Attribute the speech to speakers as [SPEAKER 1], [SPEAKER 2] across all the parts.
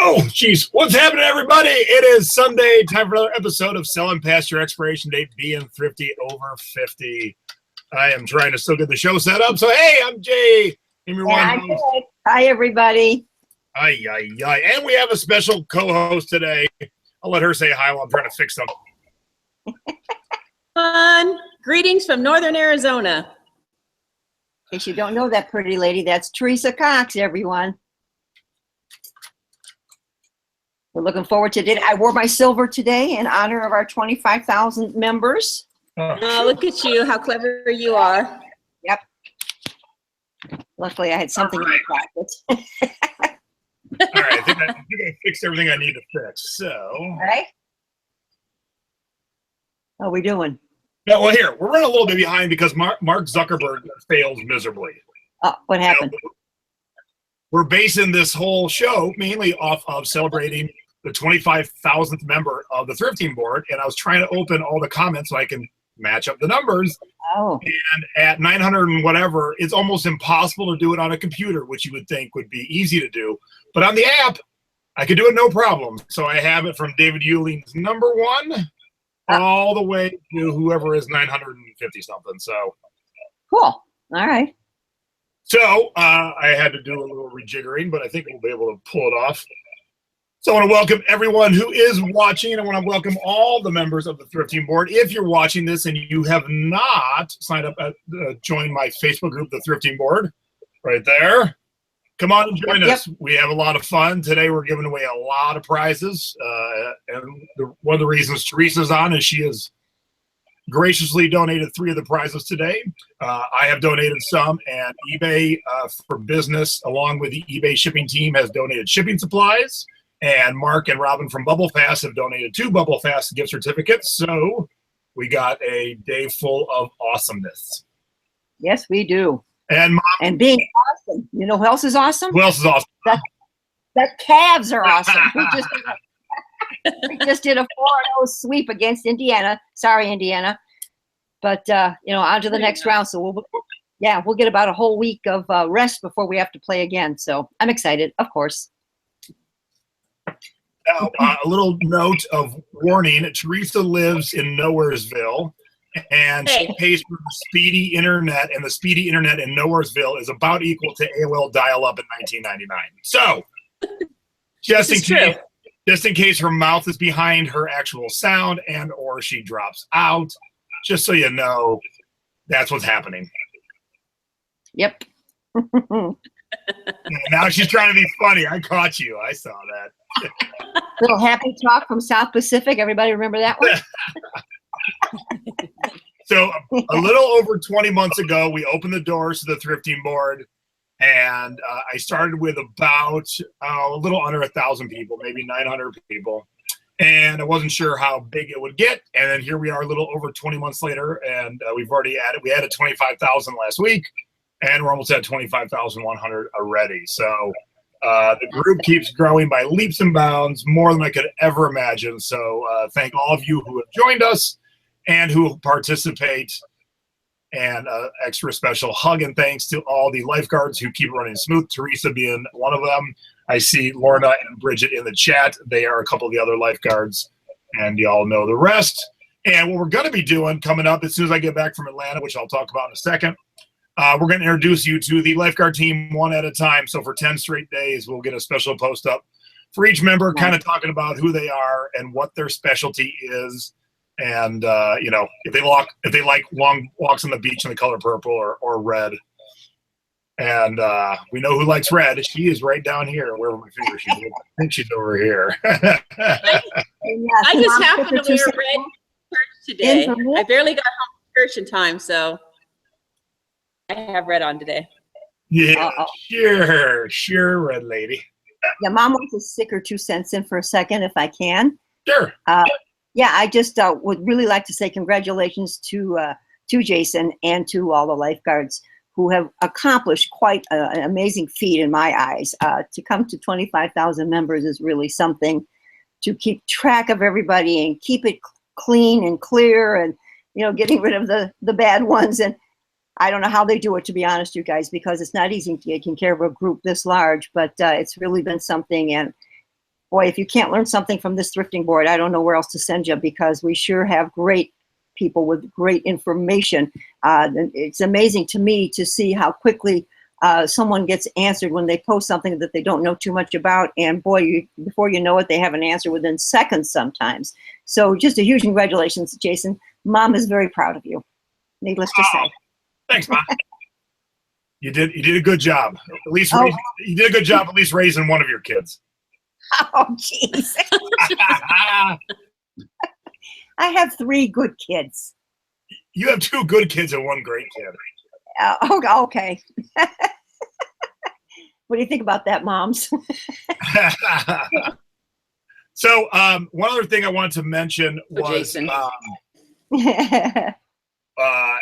[SPEAKER 1] Oh, geez. What's happening, everybody? It is Sunday. Time for another episode of Selling Past Your Expiration Date, being thrifty over 50. I am trying to still get the show set up. So, hey, I'm Jay.
[SPEAKER 2] Hi, everybody.
[SPEAKER 1] Aye. And we have a special co-host today. I'll let her say hi while I'm trying to fix something.
[SPEAKER 3] Fun. Greetings from Northern Arizona.
[SPEAKER 2] In case you don't know that pretty lady, that's Teresa Cox, everyone. We're looking forward to it. I wore my silver today in honor of our 25,000 members.
[SPEAKER 3] Oh, look at you. How clever you are.
[SPEAKER 2] Yep. Luckily, I had something in my pocket.
[SPEAKER 1] All right. I think I fixed everything I need to fix. So.
[SPEAKER 2] All right. How are we doing?
[SPEAKER 1] Yeah, well, here. We're running a little bit behind because Mark Zuckerberg fails miserably.
[SPEAKER 2] Oh, what happened?
[SPEAKER 1] We're basing this whole show mainly off of celebrating the 25,000th member of the Thrifting board, and I was trying to open all the comments so I can match up the numbers.
[SPEAKER 2] Oh.
[SPEAKER 1] And at 900 and whatever, it's almost impossible to do it on a computer, which you would think would be easy to do. But on the app, I could do it no problem. So I have it from David Euling's number one all the way to whoever is 950 something. So
[SPEAKER 2] cool. All right.
[SPEAKER 1] So I had to do a little rejiggering, but I think we'll be able to pull it off. So I want to welcome everyone who is watching, and I want to welcome all the members of the Thrifting board. If you're watching this and you have not signed up, join my Facebook group, the Thrifting board, right there. Come on and join us. We have a lot of fun. Today we're giving away a lot of prizes. And one of the reasons Teresa's on is she has graciously donated 3 of the prizes today. I have donated some, and eBay for Business, along with the eBay shipping team, has donated shipping supplies. And Mark and Robin from Bubble Fast have donated 2 Bubble Fast gift certificates. So we got a day full of awesomeness.
[SPEAKER 2] Yes, we do.
[SPEAKER 1] And Mom,
[SPEAKER 2] and being awesome. You know who else is awesome?
[SPEAKER 1] Who ose is awesome?
[SPEAKER 2] That Cavs are awesome. We just did a 4-0 sweep against Indiana. Sorry, Indiana. But, on to the next round. So we'll get about a whole week of rest before we have to play again. So I'm excited, of course.
[SPEAKER 1] Now, a little note of warning. Teresa lives in Nowheresville, and she pays for the speedy internet, and the speedy internet in Nowheresville is about equal to AOL dial-up in 1999. So, just in case her mouth is behind her actual sound and or she drops out, just so you know, that's what's happening.
[SPEAKER 2] Yep.
[SPEAKER 1] Now she's trying to be funny. I caught you. I saw that.
[SPEAKER 2] Little happy talk from South Pacific. Everybody remember that one?
[SPEAKER 1] So a little over 20 months ago, we opened the doors to the Thrifting board, and I started with about a little under 1,000 people, maybe 900 people. And I wasn't sure how big it would get. And then here we are a little over 20 months later, and we added 25,000 last week, and we're almost at 25,100 already. So the group keeps growing by leaps and bounds, more than I could ever imagine. So thank all of you who have joined us and who participate. And extra special hug and thanks to all the lifeguards who keep running smooth, Teresa being one of them. I see Lorna and Bridget in the chat. They are a couple of the other lifeguards, and y'all know the rest. And what we're going to be doing coming up as soon as I get back from Atlanta, which I'll talk about in a second, we're going to introduce you to the lifeguard team one at a time. So for 10 straight days, we'll get a special post up for each member, kind of talking about who they are and what their specialty is. And, if they like long walks on the beach in the color purple or red. And we know who likes red. She is right down here, wherever my finger she's. I think she's over here.
[SPEAKER 3] I just happened to wear red shirts today. I barely got home excursion time, so I have red on today.
[SPEAKER 1] Yeah, sure, red lady.
[SPEAKER 2] Yeah, Mom wants to stick her 2 cents in for a second, if I can.
[SPEAKER 1] Sure.
[SPEAKER 2] Yeah, I just would really like to say congratulations to Jason and to all the lifeguards who have accomplished quite an amazing feat in my eyes. To come to 25,000 members is really something. To keep track of everybody and keep it clean and clear, and getting rid of the bad ones. And I don't know how they do it, to be honest, you guys, because it's not easy taking care of a group this large. But it's really been something. And boy, if you can't learn something from this thrifting board, I don't know where else to send you, because we sure have great people with great information. It's amazing to me to see how quickly someone gets answered when they post something that they don't know too much about. And boy, before you know it, they have an answer within seconds sometimes. So just a huge congratulations, Jason. Mom is very proud of you, needless to say.
[SPEAKER 1] Thanks, Mom. You did a good job. At least you did a good job at least raising one of your kids.
[SPEAKER 2] Oh, jeez. I have 3 good kids.
[SPEAKER 1] You have 2 good kids and 1 great kid.
[SPEAKER 2] Okay. What do you think about that, moms?
[SPEAKER 1] So one other thing I wanted to mention was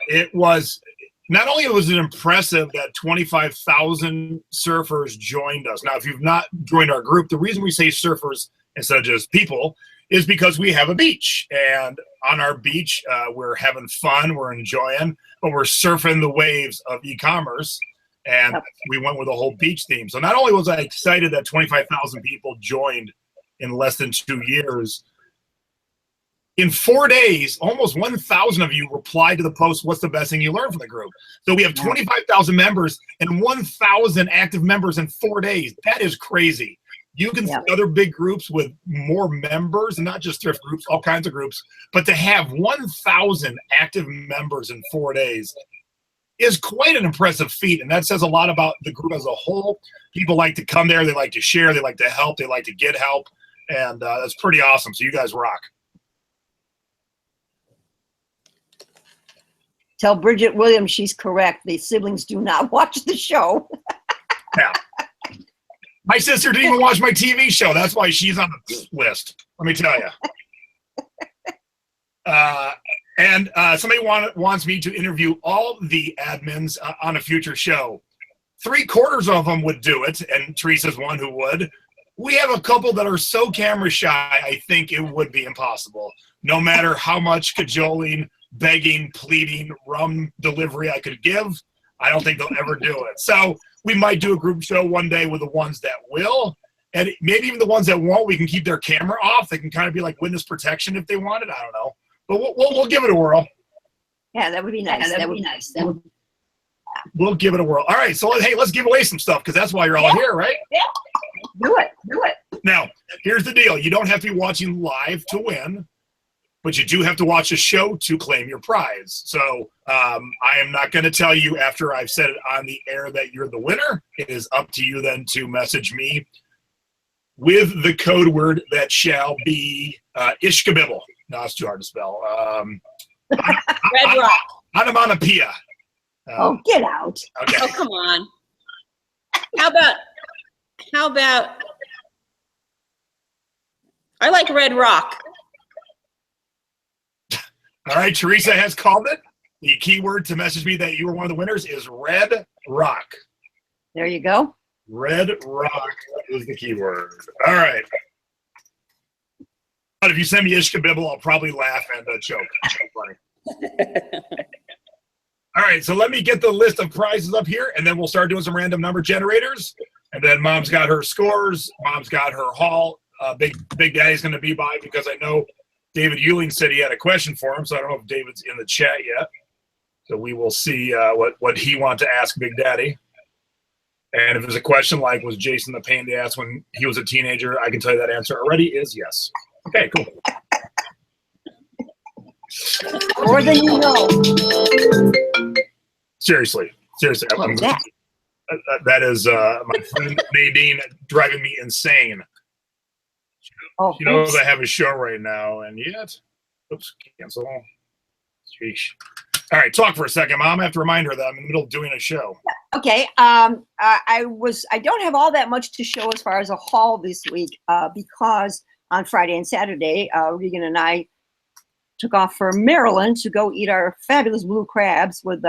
[SPEAKER 1] it was not only was it impressive that 25,000 surfers joined us. Now, if you've not joined our group, the reason we say surfers instead of just people is because we have a beach. And on our beach, we're having fun, we're enjoying, but we're surfing the waves of e-commerce. And we went with a whole beach theme. So not only was I excited that 25,000 people joined in less than 2 years, in 4 days, almost 1,000 of you replied to the post, what's the best thing you learned from the group? So we have 25,000 members and 1,000 active members in 4 days. That is crazy. You can see other big groups with more members, and not just thrift groups, all kinds of groups. But to have 1,000 active members in 4 days is quite an impressive feat. And that says a lot about the group as a whole. People like to come there. They like to share. They like to help. They like to get help. And that's pretty awesome. So you guys rock.
[SPEAKER 2] Tell Bridget Williams she's correct. The siblings do not watch the show.
[SPEAKER 1] Yeah. My sister didn't even watch my TV show. That's why she's on the list. Let me tell you. And somebody wants me to interview all the admins on a future show. 3/4 of them would do it, and Teresa's one who would. We have a couple that are so camera shy, I think it would be impossible. No matter how much cajoling, begging, pleading, rum delivery I could give, I don't think they'll ever do it. So we might do a group show one day with the ones that will, and maybe even the ones that won't, we can keep their camera off. They can kind of be like witness protection if they wanted. I don't know. But we'll give it a whirl.
[SPEAKER 2] Yeah, that would be nice. That would be nice.
[SPEAKER 1] We'll give it a whirl. All right, so hey, let's give away some stuff because that's why you're all here, right?
[SPEAKER 2] Yeah. Do it.
[SPEAKER 1] Now, here's the deal. You don't have to be watching live to win, but you do have to watch a show to claim your prize. So I am not going to tell you after I've said it on the air that you're the winner. It is up to you then to message me with the code word that shall be Ishkabibble. No, it's too hard to spell.
[SPEAKER 3] Red Rock.
[SPEAKER 1] Onomatopoeia.
[SPEAKER 2] Oh, get out.
[SPEAKER 1] Okay.
[SPEAKER 3] Oh, come on. How about, I like Red Rock.
[SPEAKER 1] All right, Teresa has called it. The keyword to message me that you were one of the winners is Red Rock.
[SPEAKER 2] There you go.
[SPEAKER 1] Red Rock is the keyword. All right. But if you send me Ishkabibble, I'll probably laugh and choke. Funny. All right, so let me get the list of prizes up here, and then we'll start doing some random number generators. And then Mom's got her scores. Mom's got her haul. Big Daddy's going to be by because I know David Euling said he had a question for him, so I don't know if David's in the chat yet. So we will see what he wants to ask Big Daddy. And if there's a question like, was Jason the pain in the ass when he was a teenager, I can tell you that answer already is yes. Okay, cool.
[SPEAKER 2] More than you know.
[SPEAKER 1] Seriously.
[SPEAKER 2] That
[SPEAKER 1] is my friend Nadine driving me insane. She knows I have a show right now, and yet, oops, cancel. Sheesh. All right, talk for a second, Mom. I have to remind her that I'm in the middle of doing a show.
[SPEAKER 2] Okay. I don't have all that much to show as far as a haul this week because on Friday and Saturday, Regan and I took off for Maryland to go eat our fabulous blue crabs with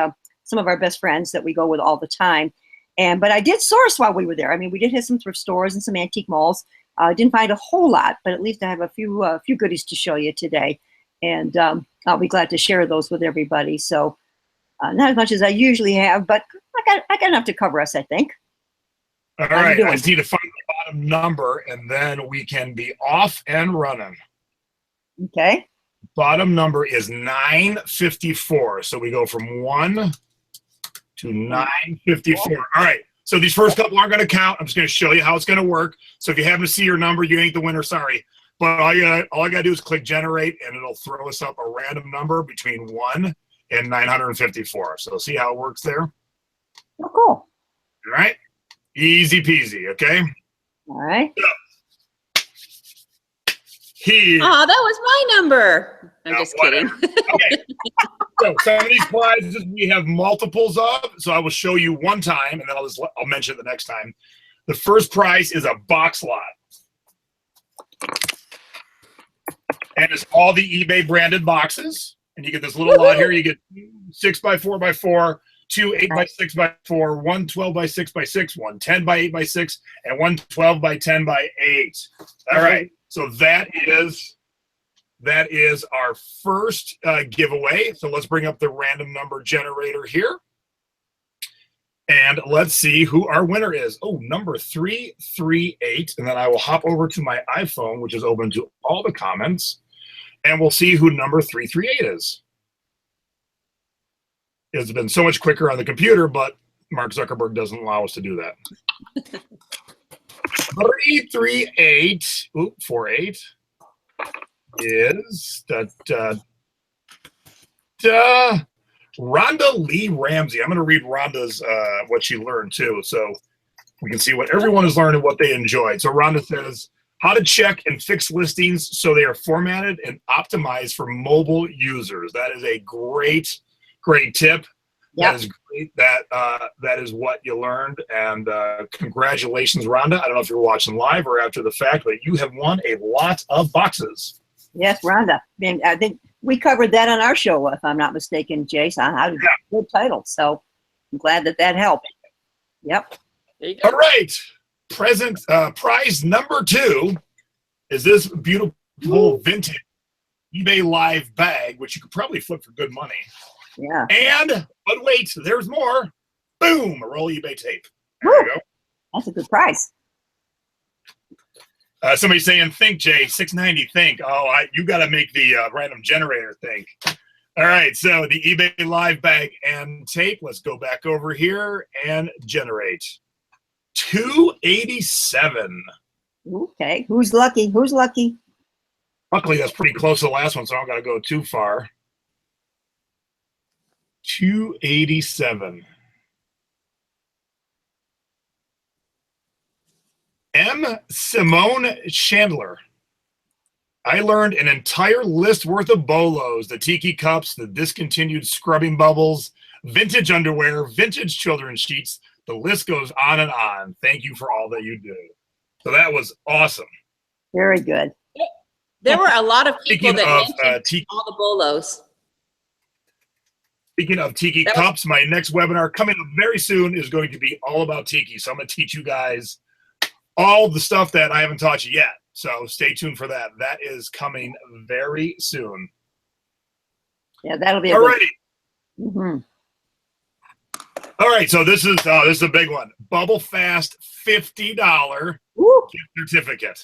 [SPEAKER 2] some of our best friends that we go with all the time. But I did source while we were there. I mean, we did hit some thrift stores and some antique malls. Didn't find a whole lot, but at least I have a few goodies to show you today. And I'll be glad to share those with everybody. So not as much as I usually have, but I got enough to cover us, I think.
[SPEAKER 1] All right, I just need to find the bottom number, and then we can be off and running.
[SPEAKER 2] Okay.
[SPEAKER 1] Bottom number is 954. So we go from 1 to 954. All right. So these first couple aren't going to count. I'm just going to show you how it's going to work. So if you happen to see your number, you ain't the winner. Sorry. But all I got to do is click generate, and it'll throw us up a random number between 1 and 954. So see how it works there?
[SPEAKER 2] Oh, cool.
[SPEAKER 1] All right. Easy peasy. Okay.
[SPEAKER 2] All right.
[SPEAKER 1] So, here.
[SPEAKER 3] Oh, that was my number. I'm just kidding.
[SPEAKER 1] Okay. So some of these prizes we have multiples of. So I will show you one time, and then I'll mention it the next time. The first prize is a box lot. And it's all the eBay branded boxes. And you get this little lot here. You get 6 by 4 by 4, 2 8 by 6 by 4, 1 12 by 6 by 6, 1 10 by 8 by 6, and 1 12 by 10 by 8. All right. So that is our first giveaway. So let's bring up the random number generator here. And let's see who our winner is. Oh, number 338. And then I will hop over to my iPhone, which is open to all the comments. And we'll see who number 338 is. It's been so much quicker on the computer, but Mark Zuckerberg doesn't allow us to do that. 338, 48 is Rhonda Lee Ramsey. I'm going to read Rhonda's what she learned too, so we can see what everyone has learned and what they enjoyed. So Rhonda says, how to check and fix listings so they are formatted and optimized for mobile users. That is a great tip. Yep. That is great. That is what you learned. And congratulations, Rhonda. I don't know if you're watching live or after the fact, but you have won a lot of boxes.
[SPEAKER 2] Yes, Rhonda. I think we covered that on our show, if I'm not mistaken, Jason. How to good title. So I'm glad that helped. Yep.
[SPEAKER 3] There you go.
[SPEAKER 1] All right. Present prize number 2 is this beautiful vintage eBay Live bag, which you could probably flip for good money.
[SPEAKER 2] Yeah.
[SPEAKER 1] But wait, there's more. Boom, a roll of eBay tape. There you go.
[SPEAKER 2] That's a good price.
[SPEAKER 1] Somebody's saying, think, Jay, $6.90, think. Oh, you got to make the random generator think. All right, so the eBay Live bag and tape. Let's go back over here and generate. $287.
[SPEAKER 2] Okay, who's lucky? Who's lucky?
[SPEAKER 1] Luckily, that's pretty close to the last one, so I don't got to go too far. 287. M. Simone Chandler. I learned an entire list worth of bolos, the tiki cups, the discontinued scrubbing bubbles, vintage underwear, vintage children's sheets. The list goes on and on. Thank you for all that you do. So that was awesome.
[SPEAKER 2] Very good.
[SPEAKER 3] There were a lot of people that mentioned all the bolos.
[SPEAKER 1] Speaking of tiki cups, my next webinar coming up very soon is going to be all about tiki. So I'm going to teach you guys all the stuff that I haven't taught you yet. So stay tuned for that. That is coming very soon.
[SPEAKER 2] Yeah, that'll be
[SPEAKER 1] all righty.
[SPEAKER 2] Mm-hmm.
[SPEAKER 1] All right, so this is a big one. Bubble Fast $50 gift certificate.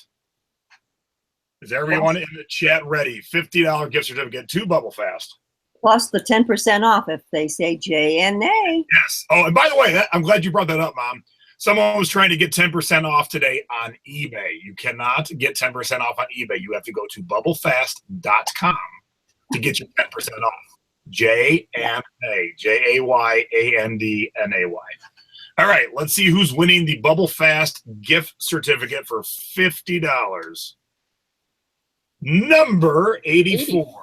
[SPEAKER 1] Is everyone in the chat ready? $50 gift certificate to Bubble Fast.
[SPEAKER 2] Plus the 10% off if they say JNA.
[SPEAKER 1] Yes. Oh, and by the way, I'm glad you brought that up, Mom. Someone was trying to get 10% off today on eBay. You cannot get 10% off on eBay. You have to go to bubblefast.com to get your 10% off. JNA. JAYANDNAY. All right, let's see who's winning the Bubble Fast gift certificate for $50. Number 84.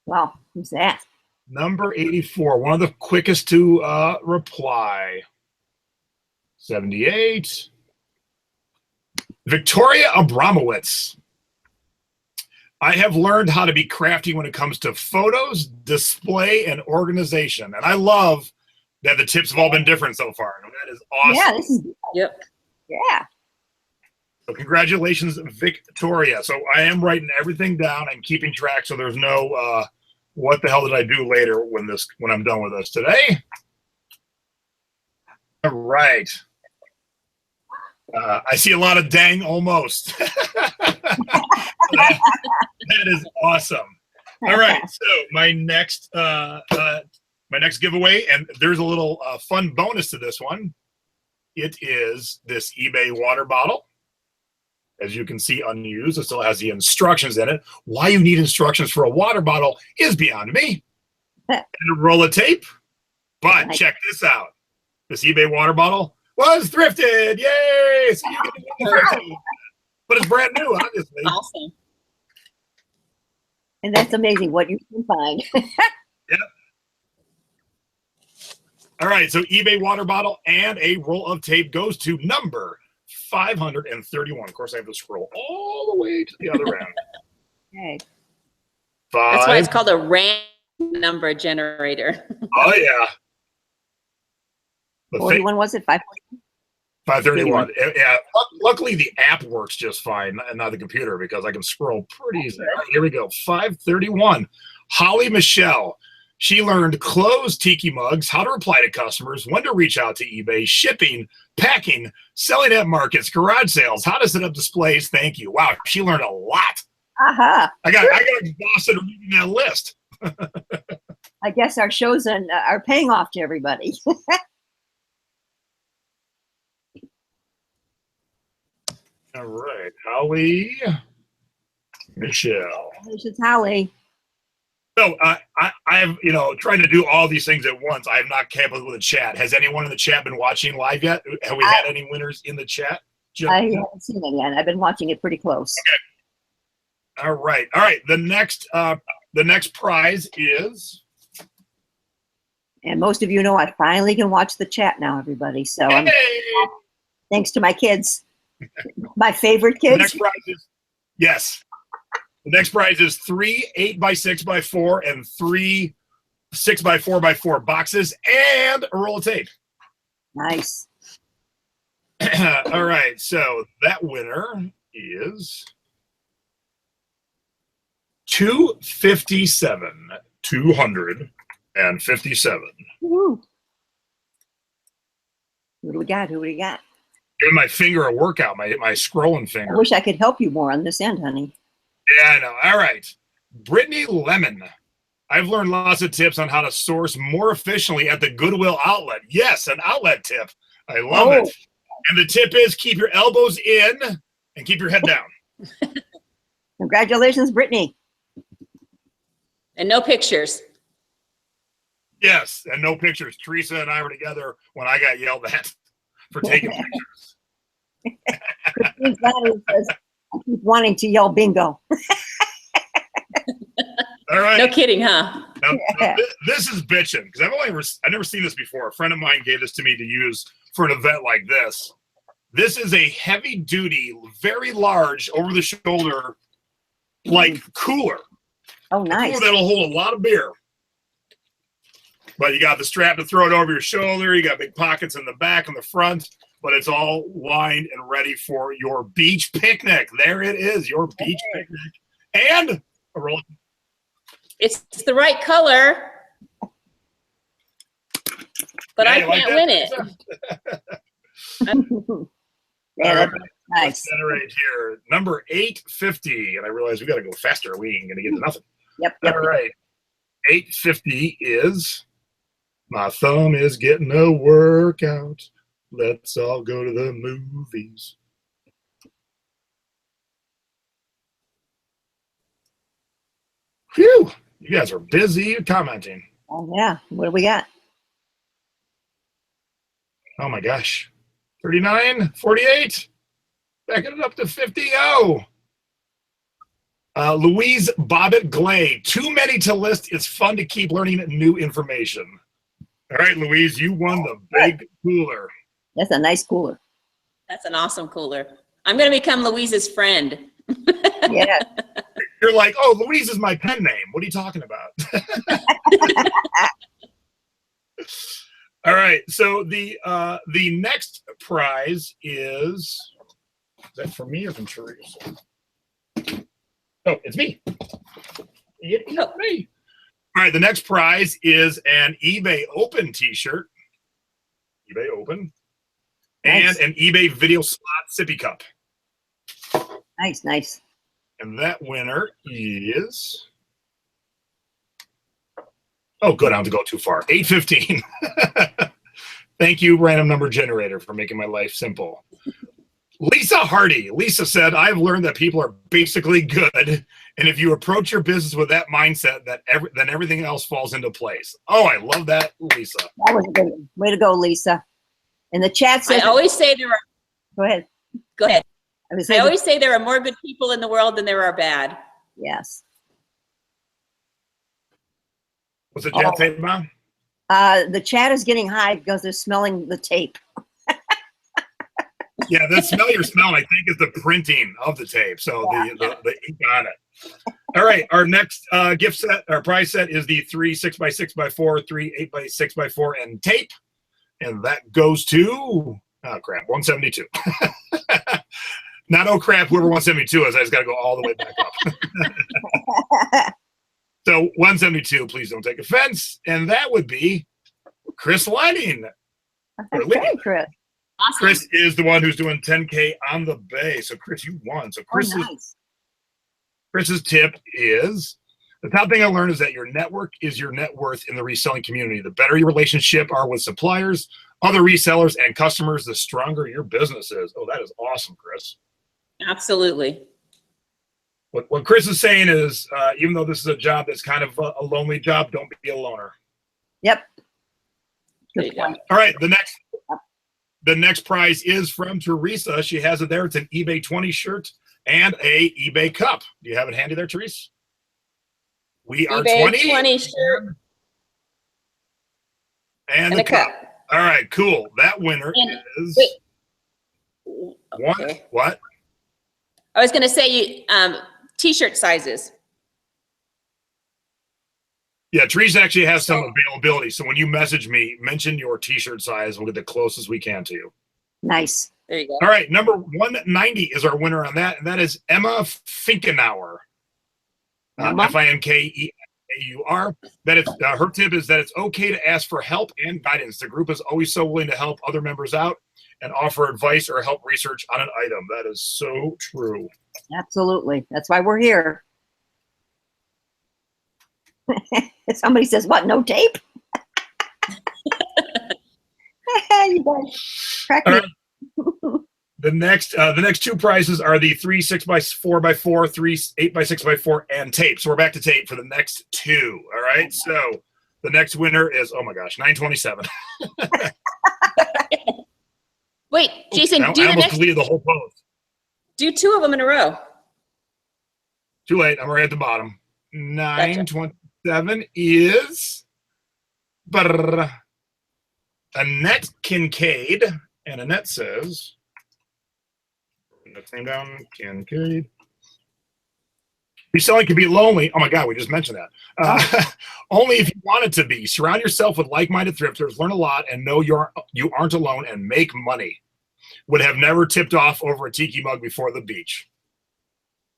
[SPEAKER 2] Wow, who's that?
[SPEAKER 1] Number 84, one of the quickest to reply. 78. Victoria Abramowitz. I have learned how to be crafty when it comes to photos, display, and organization. And I love that the tips have all been different so far. That is awesome.
[SPEAKER 2] Yeah, this is,
[SPEAKER 3] Yep.
[SPEAKER 2] yeah.
[SPEAKER 1] So congratulations, Victoria. So I am writing everything down and keeping track so there's no what the hell did I do later when I'm done with this today. All right. I see a lot of dang almost. that is awesome. All right, so my next giveaway, and there's a little fun bonus to this one. It is this eBay water bottle. As you can see, unused. It still has the instructions in it. Why you need instructions for a water bottle is beyond me. And a roll of tape. But check this out. This eBay water bottle was thrifted. Yay! So you get to thrifted. But it's brand new, obviously.
[SPEAKER 3] Awesome.
[SPEAKER 2] And that's amazing what you can find.
[SPEAKER 1] Yep. All right, so eBay water bottle and a roll of tape goes to number 531. Of course, I have to scroll all the way to the other end.
[SPEAKER 2] Okay.
[SPEAKER 3] That's why it's called a random number generator.
[SPEAKER 1] Oh, yeah.
[SPEAKER 2] 41 was it?
[SPEAKER 1] 531. Yeah. Luckily, the app works just fine, and not the computer, because I can scroll pretty easily. All right, here we go. 531. Holly Michelle. She learned clothes, tiki mugs, how to reply to customers, when to reach out to eBay, shipping, packing, selling at markets, garage sales, how to set up displays. Thank you. Wow, she learned a lot.
[SPEAKER 2] Uh-huh.
[SPEAKER 1] I got exhausted reading that list.
[SPEAKER 2] I guess our shows are paying off to everybody.
[SPEAKER 1] All right, Holly Michelle.
[SPEAKER 2] This is Holly.
[SPEAKER 1] So I've trying to do all these things at once. I have not kept up with the chat. Has anyone in the chat been watching live yet? Have we had any winners in the chat?
[SPEAKER 2] I haven't seen it yet. I've been watching it pretty close.
[SPEAKER 1] Okay. All right. The next prize is.
[SPEAKER 2] And most of you know I finally can watch the chat now, everybody. So
[SPEAKER 1] hey!
[SPEAKER 2] Thanks to my kids, my favorite kids.
[SPEAKER 1] The next prize is yes. The next prize is 3 8x6x4 and 3 6x4x4 boxes and a roll of tape.
[SPEAKER 2] Nice.
[SPEAKER 1] All right, so that winner is 257. 257.
[SPEAKER 2] Woo. Who do we got? Who do we got?
[SPEAKER 1] Giving my finger a workout, my scrolling finger.
[SPEAKER 2] I wish I could help you more on this end, honey.
[SPEAKER 1] Yeah, I know. All right. Brittany Lemon. I've learned lots of tips on how to source more efficiently at the Goodwill outlet. Yes, an outlet tip. I love it. And the tip is keep your elbows in and keep your head down.
[SPEAKER 2] Congratulations, Brittany.
[SPEAKER 3] And no pictures.
[SPEAKER 1] Yes, and no pictures. Teresa and I were together when I got yelled at for taking pictures.
[SPEAKER 2] I keep wanting to yell bingo.
[SPEAKER 1] All right.
[SPEAKER 3] No kidding, huh?
[SPEAKER 1] Now, this is bitching because I've never seen this before. A friend of mine gave this to me to use for an event like this. This is a heavy duty, very large, over the shoulder, like cooler.
[SPEAKER 2] Oh, nice.
[SPEAKER 1] That'll hold a lot of beer. But you got the strap to throw it over your shoulder. You got big pockets in the back and the front. But it's all lined and ready for your beach picnic. There it is, your beach picnic. And a roll.
[SPEAKER 3] It's the right color, but I can't win it.
[SPEAKER 2] Yeah, nice.
[SPEAKER 1] Right here, number 850. And I realize we got to go faster. We ain't going to get to nothing.
[SPEAKER 2] Yep.
[SPEAKER 1] All right. 850 is my thumb is getting a workout. Let's all go to the movies. Phew, you guys are busy commenting.
[SPEAKER 2] Oh, yeah. What do we got?
[SPEAKER 1] Oh, my gosh. 39, 48. Backing it up to 50. Oh. Louise Bobbitt Glay. Too many to list. It's fun to keep learning new information. All right, Louise, you won the big cooler.
[SPEAKER 2] That's a nice cooler.
[SPEAKER 3] That's an awesome cooler. I'm going to become Louise's friend.
[SPEAKER 2] Yeah.
[SPEAKER 1] You're like, oh, Louise is my pen name. What are you talking about? All right. So the next prize is that for me or from Teresa? Oh, it's me. It's me. All right. The next prize is an eBay Open T-shirt. eBay Open.
[SPEAKER 2] Nice.
[SPEAKER 1] And an eBay Video Slot Sippy Cup.
[SPEAKER 2] Nice, nice.
[SPEAKER 1] And that winner is... Oh, good. I don't have to go too far. 815. Thank you, random number generator, for making my life simple. Lisa Hardy. Lisa said, I've learned that people are basically good. And if you approach your business with that mindset, then everything else falls into place. Oh, I love that, Lisa.
[SPEAKER 2] That was a good one. Way to go, Lisa. And the chat says...
[SPEAKER 3] I always say there are...
[SPEAKER 2] Go ahead.
[SPEAKER 3] Go ahead.
[SPEAKER 2] I
[SPEAKER 3] always say there are more good people in the world than there are bad.
[SPEAKER 2] Yes.
[SPEAKER 1] What's the chat saying about?
[SPEAKER 2] The chat is getting high because they're smelling the tape.
[SPEAKER 1] Yeah, the smell you're smelling, I think, is the printing of the tape. So the ink on it. All right, our next gift set, our prize set is the 3 6x6x4, 3 8x6x4, and tape. And that goes to, oh crap, 172. Not oh crap, whoever 172 is, I just got to go all the way back up. So 172, please don't take offense. And that would be Chris Lenning.
[SPEAKER 2] Okay, Chris.
[SPEAKER 3] Awesome.
[SPEAKER 1] Chris is the one who's doing 10K on the bay. So Chris, you won. So Chris's tip is, the top thing I learned is that your network is your net worth in the reselling community. The better your relationship are with suppliers, other resellers, and customers, the stronger your business is. Oh, that is awesome, Chris.
[SPEAKER 3] Absolutely.
[SPEAKER 1] What Chris is saying is, even though this is a job that's kind of a lonely job, don't be a loner.
[SPEAKER 2] Yep. Good point.
[SPEAKER 1] All right, the next prize is from Teresa. She has it there. It's an eBay 20 shirt and a eBay cup. Do you have it handy there, Teresa? We are
[SPEAKER 3] eBay 20 shirt
[SPEAKER 1] and the cup. All right, cool. That winner is one. What?
[SPEAKER 3] I was going to say T-shirt sizes.
[SPEAKER 1] Yeah, Teresa actually has some availability. So when you message me, mention your T-shirt size. We'll get the closest we can to you.
[SPEAKER 2] Nice.
[SPEAKER 3] There you go.
[SPEAKER 1] All right, number 190 is our winner on that, and that is Emma Finkenauer. Finkeaur. That is her tip is that it's okay to ask for help and guidance. The group is always so willing to help other members out and offer advice or help research on an item. That is so true. Absolutely.
[SPEAKER 2] That's why we're here. Somebody says, what, no tape? You guys crack me.
[SPEAKER 1] The next two prizes are the 3 6x4x4, 3 8x6x4, and tape. So we're back to tape for the next two. All right. So the next winner is, oh my gosh, 927.
[SPEAKER 3] Wait, Jason,
[SPEAKER 1] I almost deleted the whole post.
[SPEAKER 3] Do two of them in a row.
[SPEAKER 1] Too late. I'm right at the bottom. 927 is Annette Kincaid. And Annette says, next name down, Kincaid. Reselling can be lonely. Oh my God, we just mentioned that. Only if you want it to be. Surround yourself with like-minded thrifters, learn a lot, and know you aren't alone, and make money. Would have never tipped off over a tiki mug before the beach.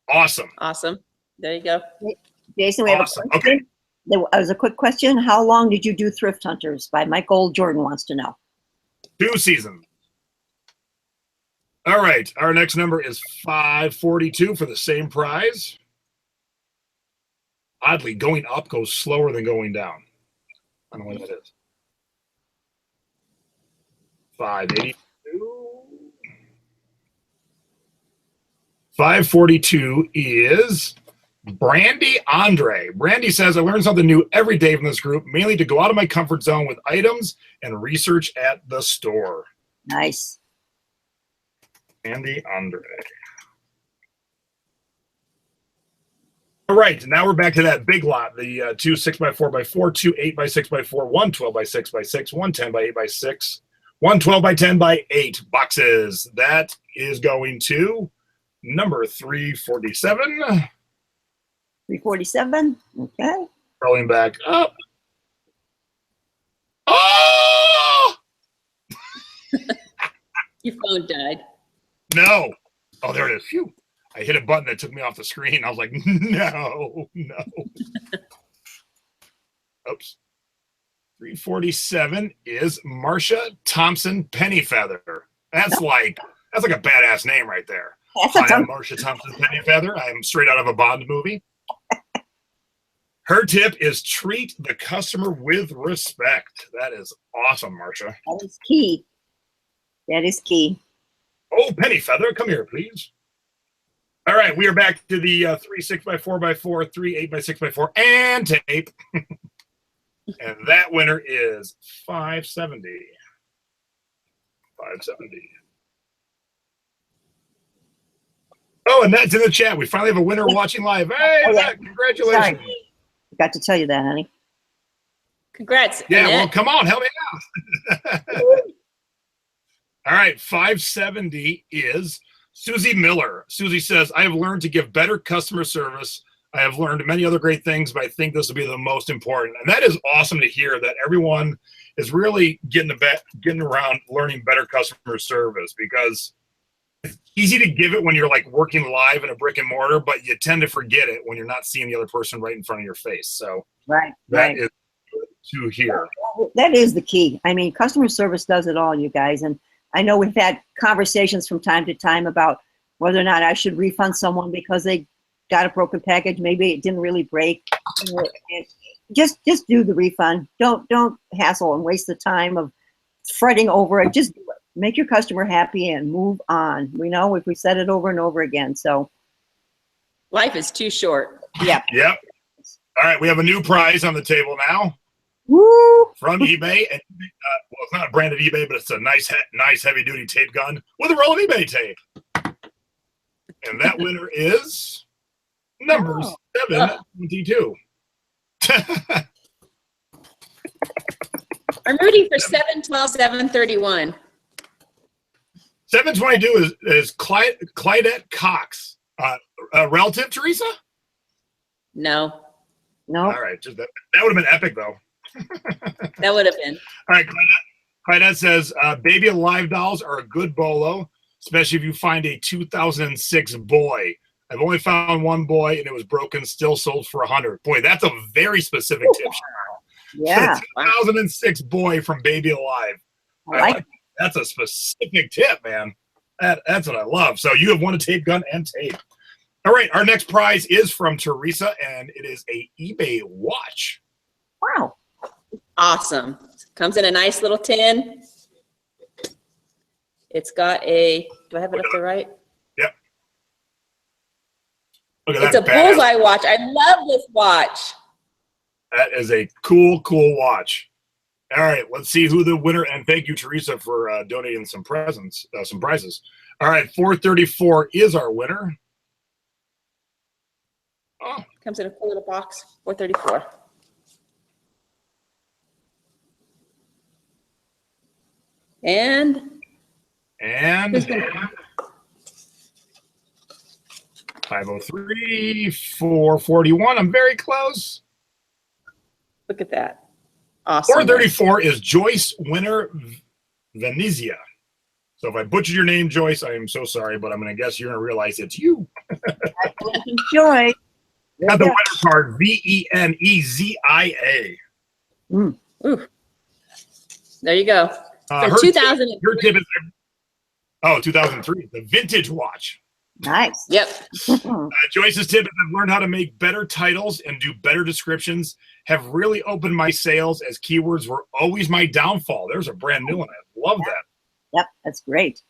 [SPEAKER 1] Awesome.
[SPEAKER 3] Awesome. There you go.
[SPEAKER 2] Jason, we have a question. Okay. There was a quick question. How long did you do Thrift Hunters? By Michael Jordan wants to know.
[SPEAKER 1] 2 seasons. All right. Our next number is 542 for the same prize. Oddly, going up goes slower than going down. I don't know what that is. 582. 542 is Brandy Andre. Brandy says, I learn something new every day from this group, mainly to go out of my comfort zone with items and research at the store.
[SPEAKER 2] Nice.
[SPEAKER 1] Brandy Andre. All right, now we're back to that big lot, the 2 6x4x4, 2 8x6x4, 1 12x6x6, 1 10x8x6, One 12 by 10 by 8 boxes. That is going to number 347.
[SPEAKER 2] 347. Okay.
[SPEAKER 1] Rolling back up. Oh!
[SPEAKER 3] Your phone died.
[SPEAKER 1] No. Oh, there it is. Phew. I hit a button that took me off the screen. I was like, no. Oops. 347 is Marcia Thompson Pennyfeather. That's like a badass name right there. Hi, I'm Marcia Thompson Pennyfeather. I'm straight out of a Bond movie. Her tip is treat the customer with respect. That is awesome, Marcia.
[SPEAKER 2] That is key. That is key.
[SPEAKER 1] Oh, Pennyfeather, come here, please. All right, we are back to the 3 6x4x4, 3 8x6x4, and tape. And that winner is 570. 570. Oh, and that's in the chat. We finally have a winner watching live. Hey, congratulations.
[SPEAKER 2] Sorry. Forgot to tell you that, honey.
[SPEAKER 3] Congrats.
[SPEAKER 1] Yeah,
[SPEAKER 3] Annette.
[SPEAKER 1] well, come on, help me out. All right, 570 is Susie Miller. Susie says, I have learned to give better customer service. I have learned many other great things, but I think this will be the most important. And that is awesome to hear that everyone is really getting around learning better customer service, because it's easy to give it when you're like working live in a brick and mortar, but you tend to forget it when you're not seeing the other person right in front of your face. So that is good to hear.
[SPEAKER 2] That is the key. I mean, customer service does it all, you guys. And I know we've had conversations from time to time about whether or not I should refund someone because they got a broken package. Maybe it didn't really break. Just do the refund. Don't hassle and waste the time of fretting over it. Just do it. Make your customer happy and move on. We know if we said it over and over again. So
[SPEAKER 3] life is too short.
[SPEAKER 2] Yeah.
[SPEAKER 1] Yep. All right, we have a new prize on the table now.
[SPEAKER 2] Woo!
[SPEAKER 1] From eBay. And, well, it's not a branded eBay, but it's a nice heavy-duty tape gun with a roll of eBay tape. And that winner is number 722.
[SPEAKER 3] I'm rooting for 712, 731.
[SPEAKER 1] 722 is Clydette Cox. A relative, Teresa?
[SPEAKER 3] No.
[SPEAKER 2] No.
[SPEAKER 1] All right. That would have been epic, though.
[SPEAKER 3] That would have been.
[SPEAKER 1] All right. Clydette says, baby alive dolls are a good bolo, especially if you find a 2006 boy. I've only found one boy, and it was broken, still sold for $100. Boy, that's a very specific tip.
[SPEAKER 2] Yeah.
[SPEAKER 1] 2006 boy from Baby Alive.
[SPEAKER 2] I like it.
[SPEAKER 1] That's a specific tip, man. That's what I love. So you have won a tape gun and tape. All right, our next prize is from Teresa, and it is a eBay watch.
[SPEAKER 2] Wow.
[SPEAKER 3] Awesome. Comes in a nice little tin. It's got a, do I have it up there right?
[SPEAKER 1] Yep. Look at
[SPEAKER 3] It's
[SPEAKER 1] that.
[SPEAKER 3] a bullseye watch. I love this watch.
[SPEAKER 1] That is a cool watch. All right, let's see who the winner, and thank you, Teresa, for donating some presents, some prizes. All right, 434 is our winner. Oh.
[SPEAKER 3] Comes in a cool little box, 434. And
[SPEAKER 1] 503, 441. I'm very close.
[SPEAKER 3] look at that. Awesome.
[SPEAKER 1] 434 is Joyce Winter Venezia. So if I butchered your name, Joyce, I am so sorry, but I'm going to guess you're going to realize it's you.
[SPEAKER 2] Joy.
[SPEAKER 1] Got the winner card, Venezia.
[SPEAKER 3] Ooh. There you go. From 2000.
[SPEAKER 1] Her tip is, 2003, the vintage watch.
[SPEAKER 2] Nice.
[SPEAKER 3] Yep.
[SPEAKER 1] Joyce's tip is I've learned how to make better titles and do better descriptions, have really opened my sales as keywords were always my downfall. There's a brand new one. I love that.
[SPEAKER 2] Yep, that's great.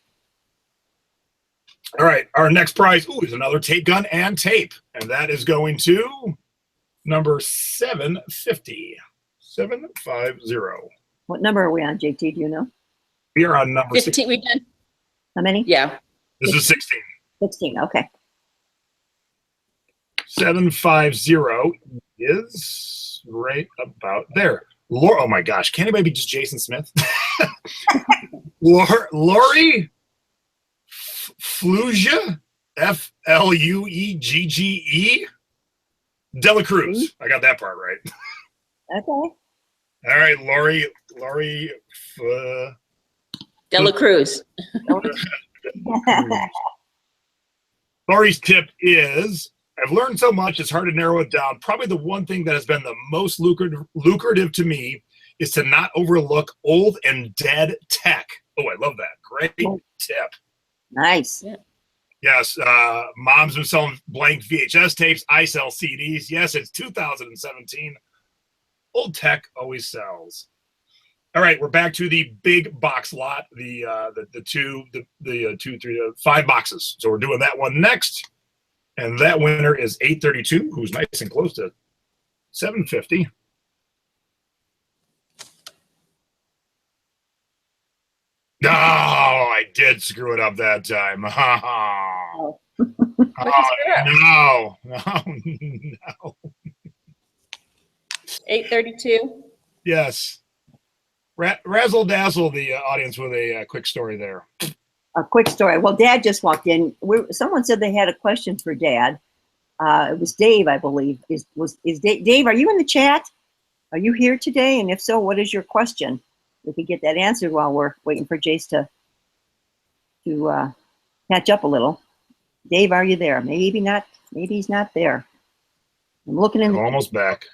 [SPEAKER 1] All right, our next prize is another tape gun and tape, and that is going to number 750. 750.
[SPEAKER 2] What number are we on, JT? Do you know?
[SPEAKER 1] We are on number
[SPEAKER 3] 15.
[SPEAKER 1] 16.
[SPEAKER 3] We've done.
[SPEAKER 2] How many?
[SPEAKER 3] Yeah.
[SPEAKER 1] This is 16.
[SPEAKER 2] 16. Okay.
[SPEAKER 1] 750 is right about there. Laura, oh my gosh, can anybody be just Jason Smith? Lori Fluegge, Flueggge, Dela Cruz. I got that part right.
[SPEAKER 2] Okay.
[SPEAKER 1] All right, Lori
[SPEAKER 3] Dela Cruz.
[SPEAKER 1] Lori's tip is, I've learned so much, it's hard to narrow it down. Probably the one thing that has been the most lucrative to me is to not overlook old and dead tech. Oh, I love that. Great tip.
[SPEAKER 2] Nice.
[SPEAKER 3] Yeah.
[SPEAKER 1] Yes, mom's been selling blank VHS tapes. I sell CDs. Yes, it's 2017. Old tech always sells. All right, we're back to the big box lot. The 5 boxes. So we're doing that one next, and that winner is 832, who's nice and close to 750. Oh, I did screw it up that time. Oh, no.
[SPEAKER 3] 832.
[SPEAKER 1] Yes. Razzle dazzle the audience with a quick story there.
[SPEAKER 2] A quick story. Well, Dad just walked in. Someone said they had a question for Dad. It was Dave, I believe. Is Dave? Are you in the chat? Are you here today? And if so, what is your question? We could get that answered while we're waiting for Jace to catch up a little. Dave, are you there? Maybe not. Maybe he's not there. I'm looking in.
[SPEAKER 1] I'm almost back.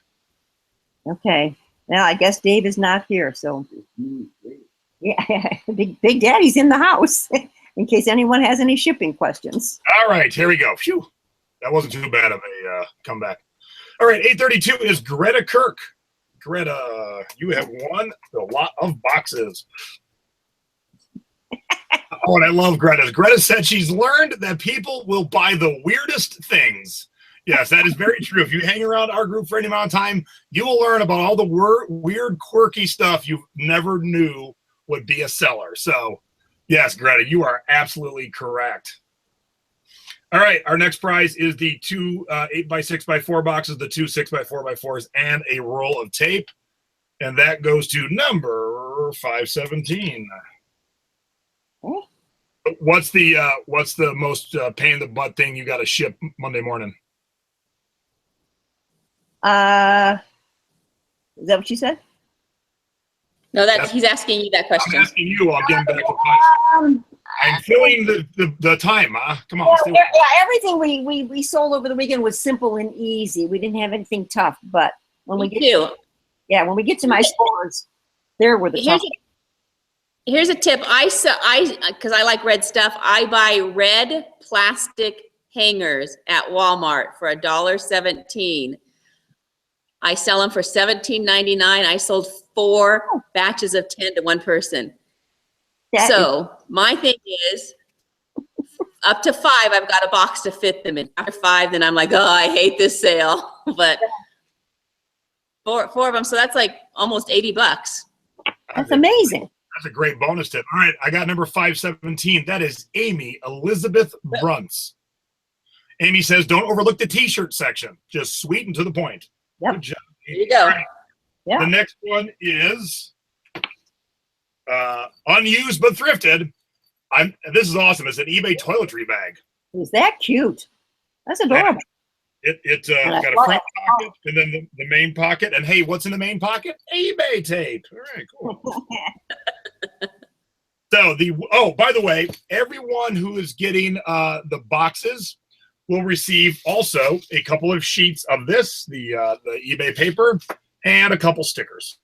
[SPEAKER 2] Okay. Well, I guess Dave is not here. So, yeah, Big Daddy's in the house in case anyone has any shipping questions.
[SPEAKER 1] All right, here we go. Phew. That wasn't too bad of a comeback. All right, 832 is Greta Kirk. Greta, you have won a lot of boxes. Oh, and I love Greta. Greta said she's learned that people will buy the weirdest things. Yes, that is very true. If you hang around our group for any amount of time, you will learn about all the weird, quirky stuff you never knew would be a seller. So, yes, Greta, you are absolutely correct. All right, our next prize is the 2 8x6x4 boxes, the 2 6x4x4s, and a roll of tape. And that goes to number 517.
[SPEAKER 2] Oh.
[SPEAKER 1] What's the most pain in the butt thing you got to ship Monday morning?
[SPEAKER 2] Is that what you said?
[SPEAKER 3] No, he's asking you that question.
[SPEAKER 1] I'm asking you. I'm getting back to I'm filling the time, huh? Come on.
[SPEAKER 2] Yeah, everything we sold over the weekend was simple and easy. We didn't have anything tough. But when we get to my stores, there were the tough.
[SPEAKER 3] Here's a tip. Because I like red stuff. I buy red plastic hangers at Walmart for $1.17. I sell them for $17.99. I sold 4 batches of 10 to one person. My thing is, up to 5, I've got a box to fit them in. After 5, then I'm like, oh, I hate this sale. But 4 of them, so that's like almost $80.
[SPEAKER 2] That's amazing.
[SPEAKER 1] That's a great bonus tip. All right, I got number 517. That is Amy Elizabeth Brunts. Amy says, don't overlook the T-shirt section. Just sweet and to the point.
[SPEAKER 2] Yep.
[SPEAKER 1] Good job.
[SPEAKER 3] There you go.
[SPEAKER 1] Right.
[SPEAKER 2] Yeah.
[SPEAKER 1] The next one is unused but thrifted. This is awesome. It's an eBay toiletry bag.
[SPEAKER 2] Is that cute? That's adorable.
[SPEAKER 1] It's got a front pocket and then the main pocket. And hey, what's in the main pocket? eBay tape. All right, cool. So by the way, everyone who is getting the boxes will receive also a couple of sheets of this, the eBay paper, and a couple stickers.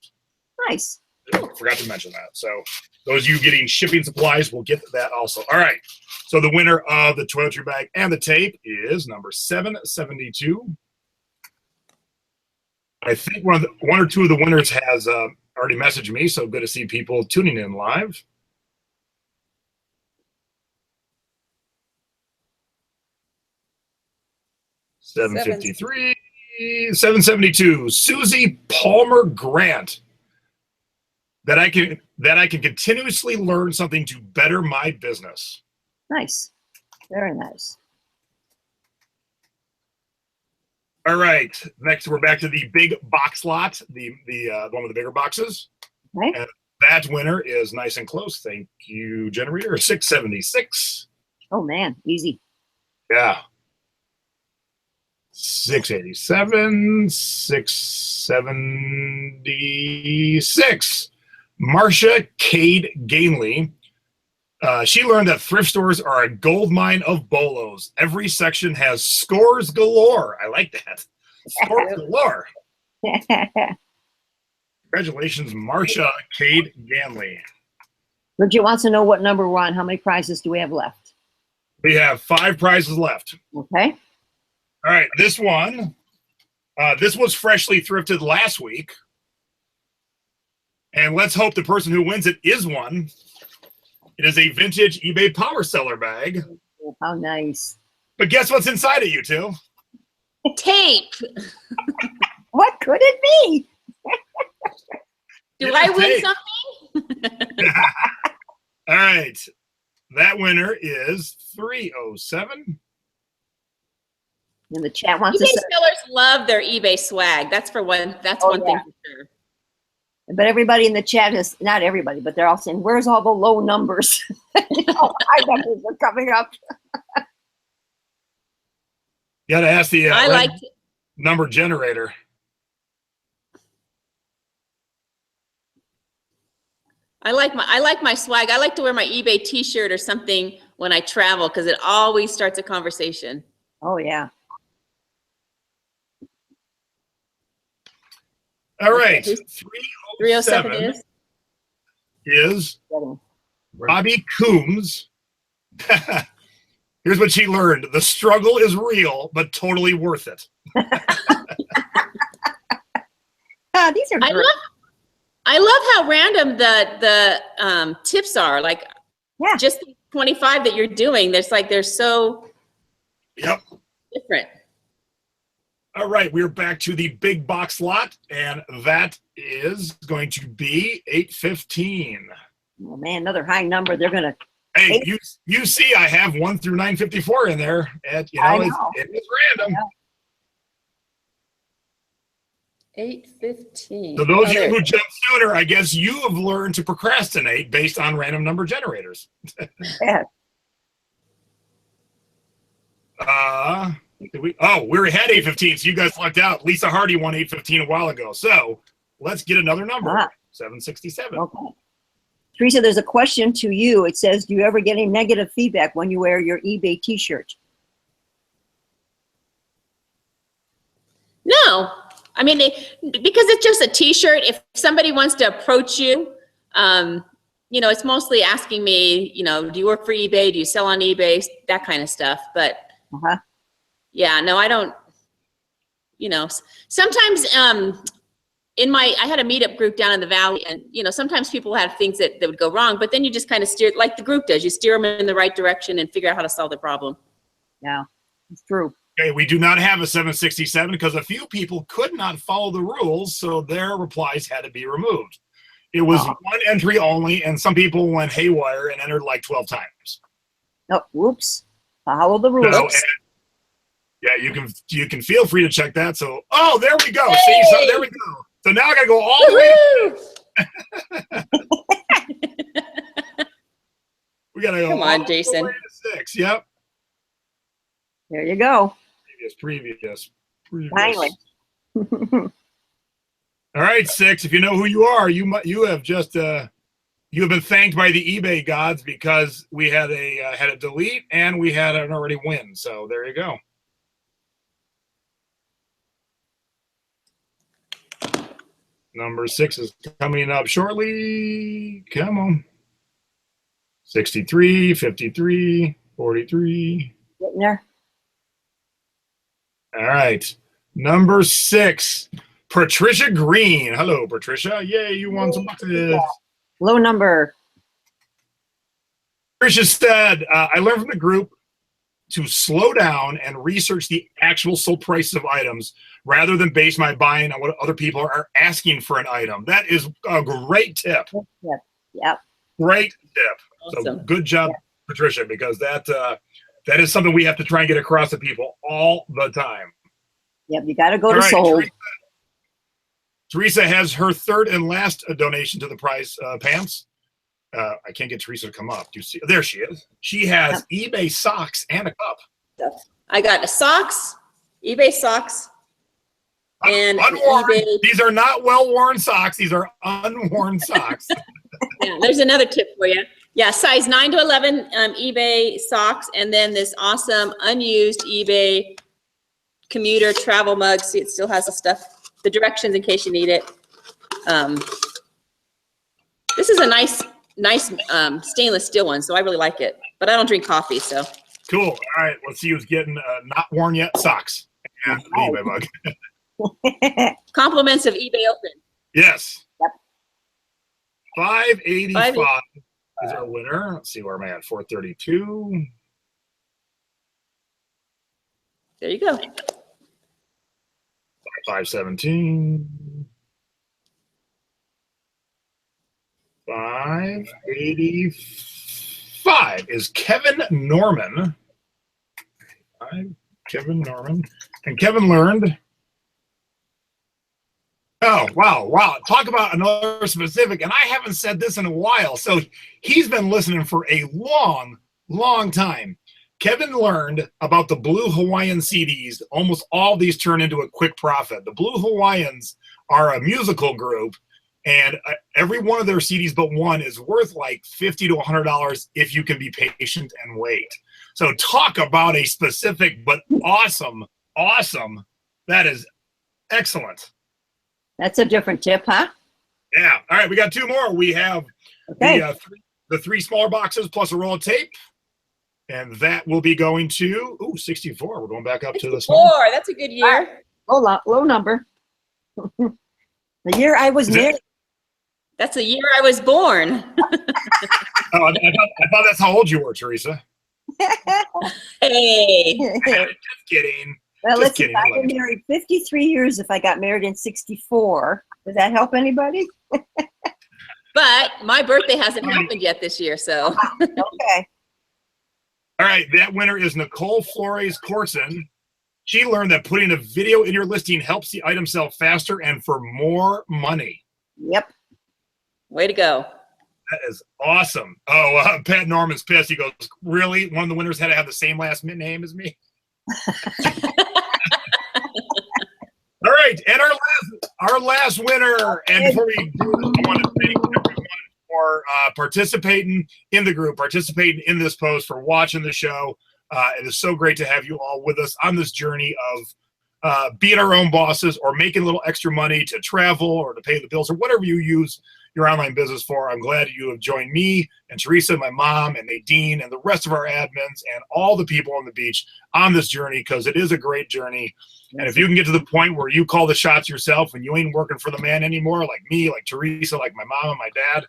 [SPEAKER 2] Nice.
[SPEAKER 1] Forgot to mention that. So those of you getting shipping supplies will get that also. All right. So the winner of the toiletry bag and the tape is number 772. I think one or two of the winners has already messaged me, so good to see people tuning in live. $753, $772. Susie Palmer Grant. That I can continuously learn something to better my business.
[SPEAKER 2] Nice. Very nice.
[SPEAKER 1] All right. Next, we're back to the big box lot, the one with the bigger boxes.
[SPEAKER 2] Right.
[SPEAKER 1] And that winner is nice and close. Thank you, generator. 676.
[SPEAKER 2] Oh man, easy.
[SPEAKER 1] Yeah. 687, 676. Marcia Cade Gainley. She learned that thrift stores are a gold mine of bolos. Every section has scores galore. I like that. Scores galore. Congratulations, Marcia Cade Ganley.
[SPEAKER 2] Bridget wants to know what number we're on. How many prizes do we have left?
[SPEAKER 1] We have 5 prizes left.
[SPEAKER 2] Okay.
[SPEAKER 1] All right, this one, this was freshly thrifted last week. And let's hope the person who wins it is one. It is a vintage eBay Power Seller bag.
[SPEAKER 2] Oh, how nice.
[SPEAKER 1] But guess what's inside it, you two?
[SPEAKER 3] Tape.
[SPEAKER 2] What could it be?
[SPEAKER 3] Do I win
[SPEAKER 1] tape.
[SPEAKER 3] something?
[SPEAKER 1] All right. That winner is 307.
[SPEAKER 2] And the chat wants
[SPEAKER 3] eBay
[SPEAKER 2] to say,
[SPEAKER 3] sellers love their eBay swag. That's for one. That's one thing for sure.
[SPEAKER 2] but everybody in the chat is, not everybody, but they're all saying, where's all the low numbers? High numbers are coming up.
[SPEAKER 1] You got to ask the
[SPEAKER 3] I like
[SPEAKER 1] number generator.
[SPEAKER 3] I like my swag. I like to wear my eBay T-shirt or something when I travel because it always starts a conversation.
[SPEAKER 2] Oh, yeah.
[SPEAKER 1] All right.
[SPEAKER 3] 307
[SPEAKER 1] is Robbie Coombs. Here's what she learned. The struggle is real, but totally worth it.
[SPEAKER 2] These are great.
[SPEAKER 3] I love how random the tips are. Like,
[SPEAKER 2] Yeah.
[SPEAKER 3] just the 25 that you're doing. They're so different.
[SPEAKER 1] All right, we're back to the big box lot, and that is going to be 815.
[SPEAKER 2] Oh, man, another high number. They're going to.
[SPEAKER 1] Hey, you see, I have 1 through 954 in there. And,
[SPEAKER 2] I know.
[SPEAKER 1] it is random.
[SPEAKER 2] Yeah.
[SPEAKER 3] 815.
[SPEAKER 1] So those of you who jumped sooner, I guess you have learned to procrastinate based on random number generators.
[SPEAKER 2] Yeah.
[SPEAKER 1] We're ahead 815, so you guys lucked out. Lisa Hardy won 815 a while ago. So let's get another number. 767.
[SPEAKER 2] Okay. Teresa, there's a question to you. It says, do you ever get any negative feedback when you wear your eBay t-shirt?
[SPEAKER 3] No, I mean, because it's just a t-shirt. If somebody wants to approach you, it's mostly asking me, do you work for eBay? Do you sell on eBay? That kind of stuff. But yeah, no, I don't, sometimes I had a meetup group down in the valley, and, sometimes people have things that would go wrong, but then you just kind of steer, like the group does, you steer them in the right direction and figure out how to solve the problem.
[SPEAKER 2] Yeah, it's true.
[SPEAKER 1] Okay, we do not have a 767 because a few people could not follow the rules, so their replies had to be removed. It was one entry only, and some people went haywire and entered like 12 times.
[SPEAKER 2] Oh, whoops. Follow the rules.
[SPEAKER 1] So, yeah, you can feel free to check that. So, there we go.
[SPEAKER 3] Hey!
[SPEAKER 1] See, so there we go. So now I gotta go all the way. We gotta go.
[SPEAKER 3] Come on, Jason.
[SPEAKER 1] All the way to 6. Yep.
[SPEAKER 2] There you go.
[SPEAKER 1] Previous.
[SPEAKER 2] Finally.
[SPEAKER 1] All right, 6. If you know who you are, you have just you have been thanked by the eBay gods because we had a delete and we had an already win. So there you go. Number 6 is coming up shortly. Come on. 63, 53, 43.
[SPEAKER 2] Getting there.
[SPEAKER 1] All right. Number 6, Patricia Green. Hello, Patricia. Yay, you won some boxes.
[SPEAKER 2] Low number.
[SPEAKER 1] Patricia said, I learned from the group to slow down and research the actual sold prices of items rather than base my buying on what other people are asking for an item. That is a great tip.
[SPEAKER 2] Yep.
[SPEAKER 1] Great tip.
[SPEAKER 3] Awesome.
[SPEAKER 1] So good job, Patricia, because that is something we have to try and get across to people all the time.
[SPEAKER 2] Yep, you got to go to
[SPEAKER 1] All right,
[SPEAKER 2] sold.
[SPEAKER 1] Teresa, Teresa has her third and last donation to the prize pants. I can't get Teresa to come up. Do you see? There she is. She has eBay socks and a cup.
[SPEAKER 3] I got socks, eBay socks, and
[SPEAKER 1] unworn.
[SPEAKER 3] eBay.
[SPEAKER 1] These are not well-worn socks. These are unworn socks.
[SPEAKER 3] Yeah, there's another tip for you. Yeah, size 9 to 11 eBay socks, and then this awesome unused eBay commuter travel mug. See, it still has the stuff, the directions in case you need it. This is a nice stainless steel one, so I really like it. But I don't drink coffee, so.
[SPEAKER 1] Cool. All right, let's see who's getting not worn yet socks and the eBay mug.
[SPEAKER 3] Compliments of eBay Open.
[SPEAKER 1] Yes.
[SPEAKER 2] Yep.
[SPEAKER 1] 585 is our winner. Let's see where am I at? 432.
[SPEAKER 3] There you go.
[SPEAKER 1] 517. 585 is Kevin Norman. Kevin Norman. And Kevin learned. Oh, wow. Talk about another specific. And I haven't said this in a while. So he's been listening for a long time. Kevin learned about the Blue Hawaiian CDs. Almost all these turn into a quick profit. The Blue Hawaiians are a musical group. And every one of their CDs but one is worth like $50 to $100 if you can be patient and wait. So talk about a specific but awesome. That is excellent.
[SPEAKER 2] That's a different tip, huh?
[SPEAKER 1] Yeah. All right, we got two more. We have the three smaller boxes plus a roll of tape. And that will be going to 64. We're going back up to the small.
[SPEAKER 3] That's a good year.
[SPEAKER 2] Low number. The year I was married.
[SPEAKER 3] That's the year I was born.
[SPEAKER 1] I thought that's how old you were, Teresa.
[SPEAKER 3] Hey.
[SPEAKER 1] Just kidding.
[SPEAKER 2] Well,
[SPEAKER 1] Just
[SPEAKER 2] listen,
[SPEAKER 1] kidding.
[SPEAKER 2] I've been married 53 years if I got married in 64. Does that help anybody?
[SPEAKER 3] But my birthday hasn't happened yet this year, so.
[SPEAKER 2] Okay.
[SPEAKER 1] All right, that winner is Nicole Flores Corson. She learned that putting a video in your listing helps the item sell faster and for more money.
[SPEAKER 2] Yep.
[SPEAKER 3] Way to go.
[SPEAKER 1] That is awesome. Oh, Pat Norman's pissed. He goes, really? One of the winners had to have the same last name as me? All right, and our last winner. And before we do this, I want to thank everyone for participating in the group, participating in this post, for watching the show. It is so great to have you all with us on this journey of being our own bosses or making a little extra money to travel or to pay the bills or whatever you use your online business for. I'm glad you have joined me and Teresa, my mom, and Nadine, and the rest of our admins and all the people on the beach on this journey, because it is a great journey. And if you can get to the point where you call the shots yourself and you ain't working for the man anymore, like me, like Teresa, like my mom and my dad,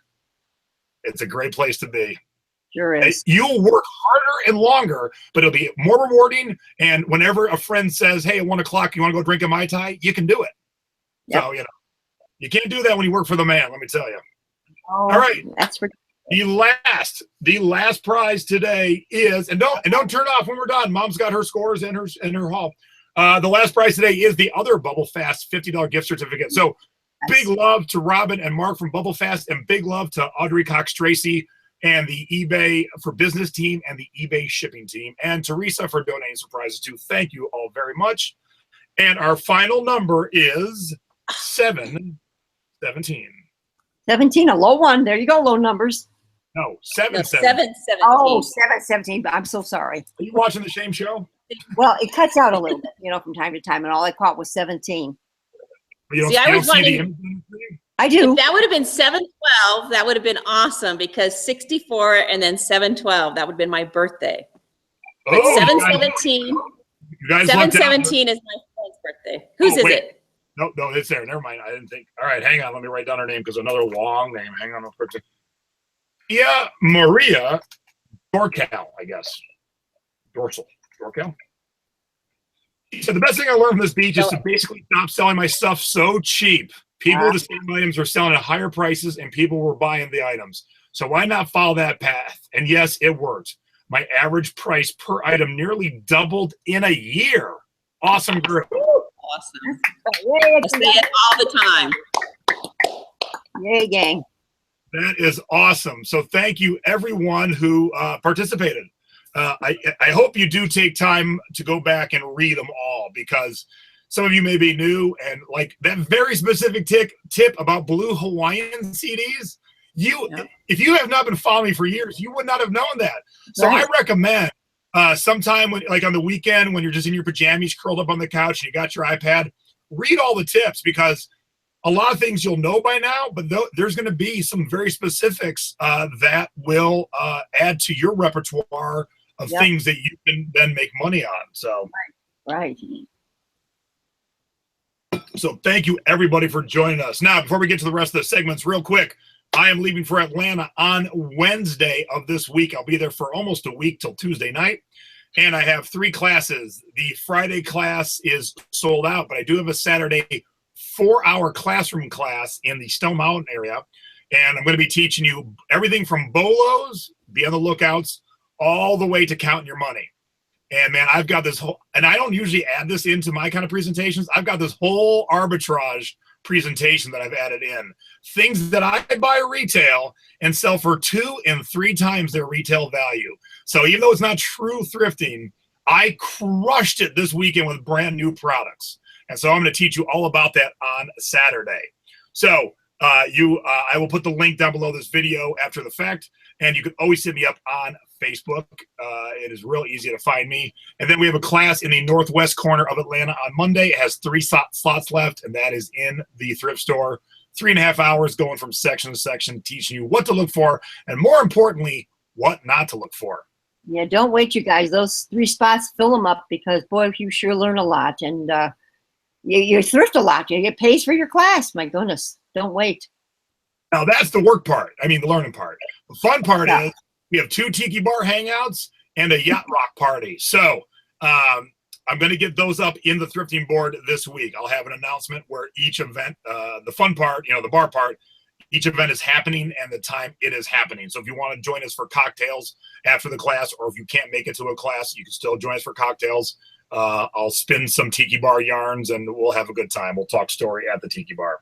[SPEAKER 1] it's a great place to be.
[SPEAKER 2] Sure is.
[SPEAKER 1] You'll work harder and longer, but it'll be more rewarding. And whenever a friend says, hey, at 1 o'clock, you want to go drink a Mai Tai, you can do it. Yep. So, you can't do that when you work for the man, let me tell you.
[SPEAKER 2] Oh,
[SPEAKER 1] all right.
[SPEAKER 2] That's for
[SPEAKER 1] the last prize today is, and don't turn off when we're done. Mom's got her scores in her hall. The last prize today is the other Bubble Fast $50 gift certificate. So big love to Robin and Mark from Bubble Fast, and big love to Audrey Cox Tracy and the eBay for Business team and the eBay shipping team, and Teresa for donating some prizes too. Thank you all very much. And our final number is 717.
[SPEAKER 2] 17, a low one. There you go, low numbers.
[SPEAKER 1] No, 717.
[SPEAKER 3] 717.
[SPEAKER 2] Oh, 717. I'm so sorry.
[SPEAKER 1] Are you watching the same show?
[SPEAKER 2] Well, it cuts out a little bit, from time to time, and all I caught was 17.
[SPEAKER 1] You don't see the image?
[SPEAKER 2] I do.
[SPEAKER 3] If that would have been 712, that would have been awesome, because 64 and then 712, that would have been my birthday. But 717.
[SPEAKER 1] You guys
[SPEAKER 3] 717 is my friend's birthday. Whose is it?
[SPEAKER 1] No, it's there. Never mind. I didn't think. All right, hang on. Let me write down her name, because another long name. Hang on. Yeah, Maria Dorcal, I guess. Dorcal. He said, the best thing I learned from this beach is to basically stop selling my stuff so cheap. People with the same items are selling at higher prices, and people were buying the items. So why not follow that path? And yes, it worked. My average price per item nearly doubled in a year. Awesome group.
[SPEAKER 3] Awesome. I say it all the time.
[SPEAKER 2] Yay, gang.
[SPEAKER 1] That is awesome. So thank you everyone who participated. I hope you do take time to go back and read them all, because some of you may be new, and like that very specific tip about blue Hawaiian CDs. If you have not been following me for years, you would not have known that. So I recommend sometime when, like on the weekend, when you're just in your pajamas curled up on the couch and you got your iPad, read all the tips, because a lot of things you'll know by now, but there's going to be some very specifics that will add to your repertoire of things that you can then make money on. So,
[SPEAKER 2] right.
[SPEAKER 1] So thank you everybody for joining us. Now, before we get to the rest of the segments, real quick, I am leaving for Atlanta on Wednesday of this week. I'll be there for almost a week till Tuesday night. And I have 3 classes. The Friday class is sold out, but I do have a Saturday 4-hour classroom class in the Stone Mountain area. And I'm going to be teaching you everything from BOLOs, be on the lookouts, all the way to counting your money. And man, I've got this whole, and I don't usually add this into my kind of presentations. I've got this whole arbitrage presentation that I've added in. Things that I buy retail and sell for 2 and 3 times their retail value. So even though it's not true thrifting, I crushed it this weekend with brand new products. And so I'm going to teach you all about that on Saturday. So I will put the link down below this video after the fact, and you can always hit me up on Facebook. It is real easy to find me. And then we have a class in the northwest corner of Atlanta on Monday. It has 3 slots left, and that is in the thrift store. 3.5 hours going from section to section, teaching you what to look for, and more importantly, what not to look for.
[SPEAKER 2] Yeah, don't wait, you guys. Those 3 spots, fill them up, because boy, you sure learn a lot, and you thrift a lot. You get pays for your class. My goodness, don't wait.
[SPEAKER 1] Now that's the work part. I mean, the learning part. The fun part is we have 2 tiki bar hangouts and a yacht rock party. So I'm going to get those up in the thrifting board this week. I'll have an announcement where each event, the fun part, the bar part, each event is happening and the time it is happening. So if you want to join us for cocktails after the class, or if you can't make it to a class, you can still join us for cocktails. I'll spin some tiki bar yarns and we'll have a good time. We'll talk story at the tiki bar.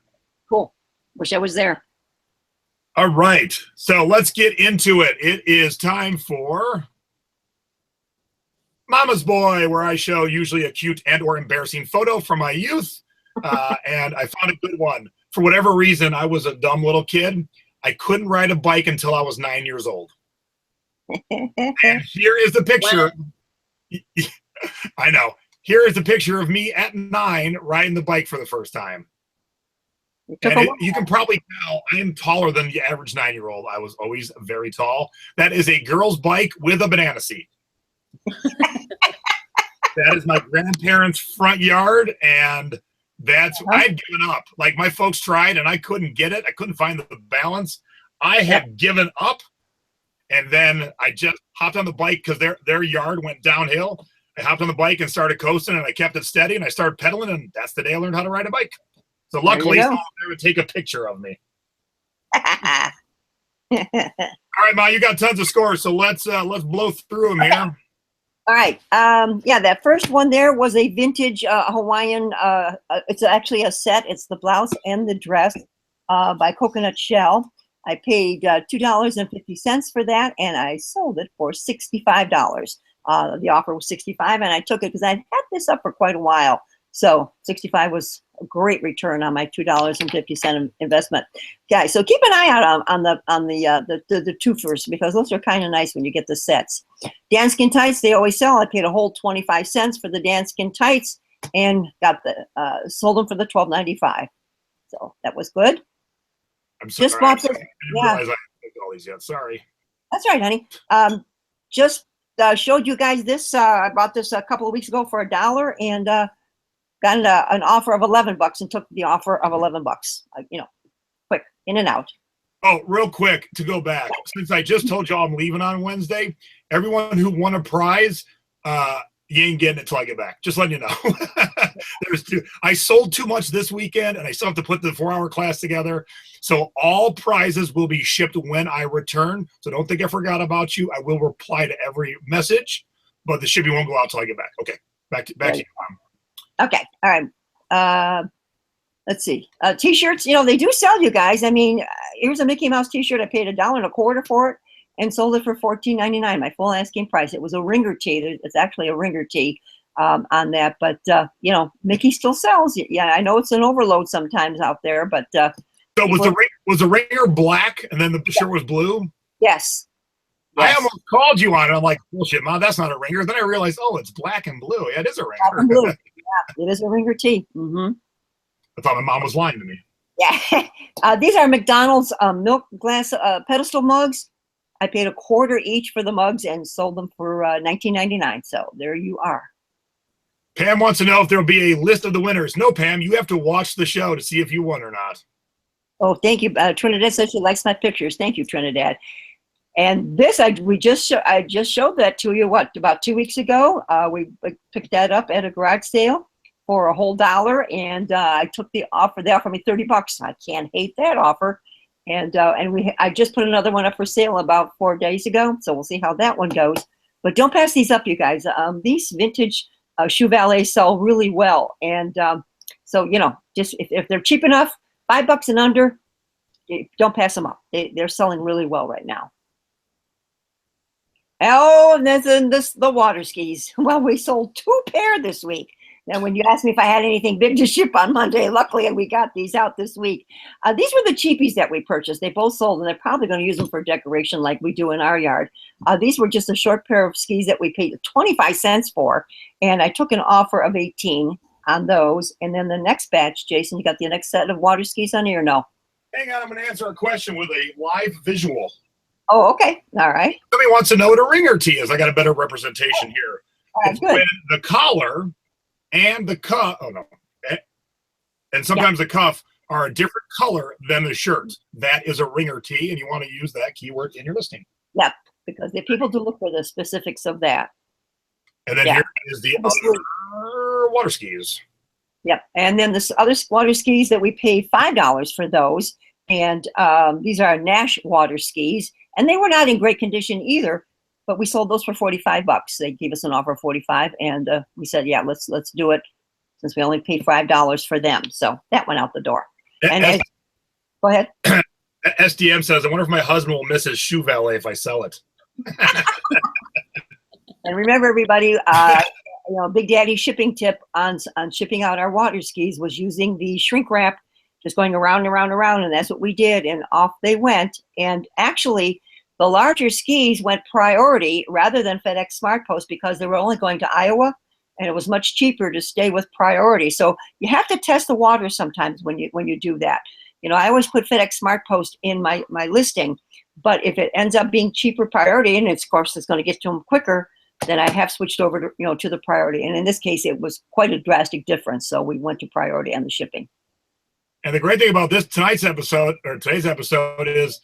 [SPEAKER 2] Cool. Wish I was there.
[SPEAKER 1] All right. So let's get into it. It is time for Mama's Boy, where I show usually a cute and or embarrassing photo from my youth. And I found a good one. For whatever reason, I was a dumb little kid. I couldn't ride a bike until I was 9 years old. And here is the picture. I know. Here is the picture of me at 9 riding the bike for the first time. And you can probably tell I am taller than the average 9-year-old. I was always very tall. That is a girl's bike with a banana seat. That is my grandparents' front yard, and that's I'd given up. Like, my folks tried, and I couldn't get it. I couldn't find the balance. I had given up, and then I just hopped on the bike because their yard went downhill. I hopped on the bike and started coasting, and I kept it steady, and I started pedaling, and that's the day I learned how to ride a bike. So luckily, someone there would take a picture of me. All right, Ma, you got tons of scores, so let's blow through them here.
[SPEAKER 2] All right. Yeah, that first one there was a vintage Hawaiian. It's actually a set. It's the blouse and the dress by Coconut Shell. I paid $2.50 for that, and I sold it for $65. The offer was $65, and I took it because I had this up for quite a while. So $65 was a great return on my $2.50 investment. Guys, so keep an eye out on the 2 first, because those are kind of nice when you get the sets. Danskin tights, they always sell. I paid a whole 25 cents for the Danskin tights and got the sold them for the $12.95. So that was good.
[SPEAKER 1] I'm sorry.
[SPEAKER 2] Just bought this.
[SPEAKER 1] I didn't realize I picked all these yet. Sorry.
[SPEAKER 2] That's right, honey. Just showed you guys this. I bought this a couple of weeks ago for $1 and got an offer of $11 and took the offer of $11. Quick, in and out.
[SPEAKER 1] Oh, real quick to go back. Since I just told y'all I'm leaving on Wednesday, everyone who won a prize, you ain't getting it till I get back. Just letting you know. I sold too much this weekend, and I still have to put the 4-hour class together. So all prizes will be shipped when I return. So don't think I forgot about you. I will reply to every message, but the shipping won't go out till I get back. Okay, back to you, Mom.
[SPEAKER 2] Okay, all right. let's see. T-shirts, they do sell, you guys. I mean, here's a Mickey Mouse T-shirt. I paid $1.25 for it and sold it for $14.99, my full asking price. It was a ringer tee. It's actually a ringer tee on that, but Mickey still sells. Yeah, I know it's an overload sometimes out there, but
[SPEAKER 1] so was the ringer black and then the shirt was blue?
[SPEAKER 2] Yes.
[SPEAKER 1] I almost called you on it. I'm like, bullshit, Mom, that's not a ringer. Then I realized, oh, it's black and blue. Yeah, it is a ringer.
[SPEAKER 2] Black and blue. Yeah, it is a ringer tee. Mm-hmm.
[SPEAKER 1] I thought my mom was lying to me.
[SPEAKER 2] Yeah. These are McDonald's milk glass pedestal mugs. I paid $0.25 each for the mugs and sold them for $19.99. So there you are.
[SPEAKER 1] Pam wants to know if there will be a list of the winners. No, Pam, you have to watch the show to see if you won or not.
[SPEAKER 2] Oh, thank you. Trinidad says she likes my pictures. Thank you, Trinidad. And this, I just showed that to you, about 2 weeks ago. We picked that up at a garage sale for a whole $1, and I took the offer. They offered me $30. I can't hate that offer. And I just put another one up for sale about 4 days ago, so we'll see how that one goes. But don't pass these up, you guys. These vintage shoe valets sell really well, and so just if they're cheap enough, $5 and under, don't pass them up. They're selling really well right now. Oh, and then the water skis. Well, we sold 2 pair this week. Now, when you asked me if I had anything big to ship on Monday, luckily we got these out this week. These were the cheapies that we purchased. They both sold, and they're probably going to use them for decoration like we do in our yard. These were just a short pair of skis that we paid 25 cents for, and I took an offer of 18 on those. And then the next batch, Jason, you got the next set of water skis on here or no?
[SPEAKER 1] Hang on, I'm going to answer a question with a live visual.
[SPEAKER 2] Oh, okay. All right.
[SPEAKER 1] Somebody wants to know what a ringer tee is. I got a better representation here.
[SPEAKER 2] All right, good.
[SPEAKER 1] When the collar and the cuff, and sometimes the cuff are a different color than the shirt. That is a ringer tee, and you want to use that keyword in your listing.
[SPEAKER 2] Yep, because the people do look for the specifics of that.
[SPEAKER 1] And then here is the other water skis.
[SPEAKER 2] Yep, and then the other water skis that we paid $5 for those, and these are Nash water skis, and they were not in great condition either. But we sold those for $45. They gave us an offer of $45, and we said, yeah, let's do it, since we only paid $5 for them. So that went out the door. And go ahead.
[SPEAKER 1] SDM says, I wonder if my husband will miss his shoe valet if I sell it.
[SPEAKER 2] And remember, everybody, Big Daddy shipping tip on shipping out our water skis was using the shrink wrap, just going around and around and around, and that's what we did, and off they went. And actually, the larger skis went priority rather than FedEx Smart Post because they were only going to Iowa, and it was much cheaper to stay with priority. So you have to test the water sometimes when you do that. I always put FedEx Smart Post in my listing, but if it ends up being cheaper priority, and of course it's going to get to them quicker, then I have switched over to the priority. And in this case, it was quite a drastic difference, so we went to priority on the shipping.
[SPEAKER 1] And the great thing about today's episode is,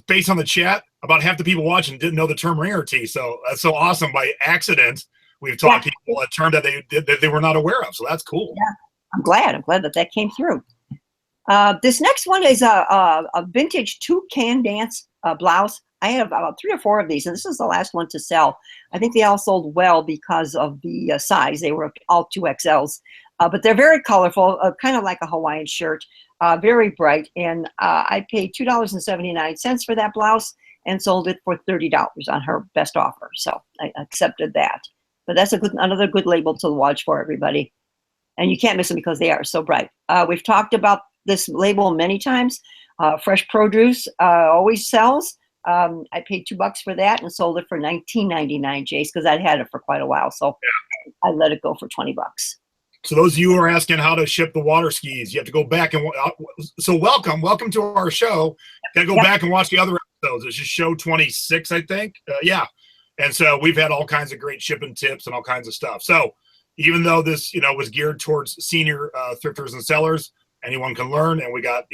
[SPEAKER 1] based on the chat, about half the people watching didn't know the term ringer tee. So that's so awesome. By accident, we've taught people a term that they were not aware of. So that's cool.
[SPEAKER 2] Yeah, I'm glad that came through. This next one is a vintage toucan dance blouse. I have about 3 or 4 of these, and this is the last one to sell. I think they all sold well because of the size. They were all 2XLs, but they're very colorful, kind of like a Hawaiian shirt, very bright. And I paid $2.79 for that blouse and sold it for $30 on her best offer. So I accepted that. But that's another good label to watch for, everybody. And you can't miss them because they are so bright. We've talked about this label many times. Fresh produce always sells. I paid $2 for that and sold it for $19.99, Jace, because I'd had it for quite a while. So I let it go for $20.
[SPEAKER 1] So those of you who are asking how to ship the water skis, you have to go back and so welcome to our show. Got to go back and watch the other episodes. It's just show 26, I think. And so we've had all kinds of great shipping tips and all kinds of stuff. So even though this was geared towards senior thrifters and sellers, anyone can learn, and we got,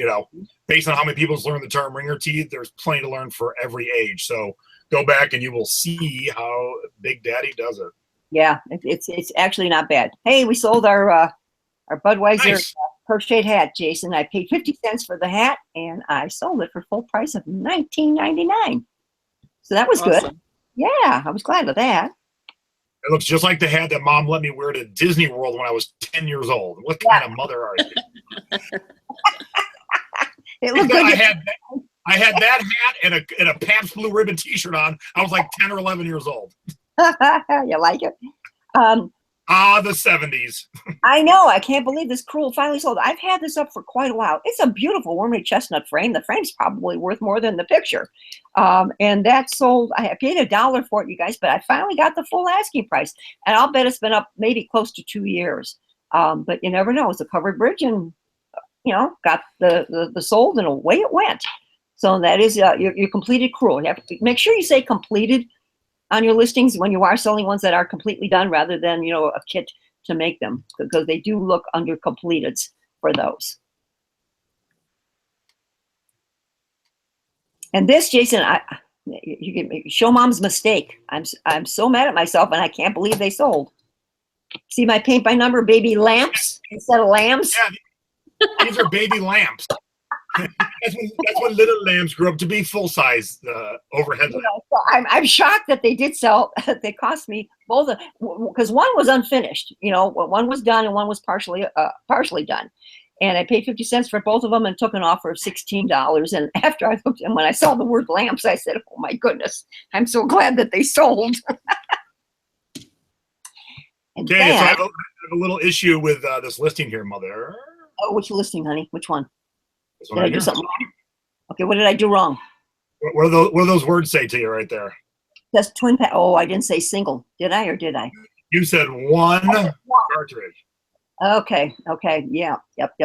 [SPEAKER 1] based on how many people's learned the term ringer tee, there's plenty to learn for every age. So go back and you will see how Big Daddy does it.
[SPEAKER 2] Yeah, it's actually not bad. Hey, we sold our Budweiser crocheted hat, Jason. I paid 50 cents for the hat, and I sold it for full price of $19.99. So that was awesome. Good. Yeah, I was glad of that.
[SPEAKER 1] It looks just like the hat that Mom let me wear to Disney World when I was 10 years old. What kind of mother are you?
[SPEAKER 2] It looked good.
[SPEAKER 1] I had that hat and a Pabst Blue Ribbon T-shirt on. I was like 10 or 11 years old.
[SPEAKER 2] You like it?
[SPEAKER 1] The 70s.
[SPEAKER 2] I know. I can't believe this Cruel finally sold. I've had this up for quite a while. It's a beautiful wormy chestnut frame. The frame's probably worth more than the picture. And that sold, I paid $1 for it, you guys, but I finally got the full asking price. And I'll bet it's been up maybe close to 2 years. But you never know. It's a covered bridge and, got the sold and away it went. So that is your completed Cruel. You have to make sure you say completed on your listings when you are selling ones that are completely done rather than, a kit to make them, because they do look under completed for those. And this, Jason, you can show Mom's mistake. I'm so mad at myself, and I can't believe they sold. See my paint by number baby lamps instead of lambs?
[SPEAKER 1] Yeah, these are baby lamps. That's when little lambs grew up to be full size overhead lamps.
[SPEAKER 2] So I'm shocked that they did sell. They cost me both, because one was unfinished. One was done and one was partially done. And I paid 50 cents for both of them and took an offer of $16. And after I looked, and when I saw the word lamps, I said, "Oh my goodness, I'm so glad that they sold." And
[SPEAKER 1] Okay,
[SPEAKER 2] then,
[SPEAKER 1] so I have a little issue with this listing here, Mother.
[SPEAKER 2] oh, which listing, honey? Which one?
[SPEAKER 1] This
[SPEAKER 2] Did
[SPEAKER 1] one
[SPEAKER 2] I
[SPEAKER 1] right
[SPEAKER 2] do
[SPEAKER 1] here.
[SPEAKER 2] something wrong? Okay, what did I do wrong?
[SPEAKER 1] What do those words say to you right there?
[SPEAKER 2] That's twin pack. Oh, I didn't say single. Did I or did I?
[SPEAKER 1] You said one cartridge.
[SPEAKER 2] Okay. Yeah. Yep.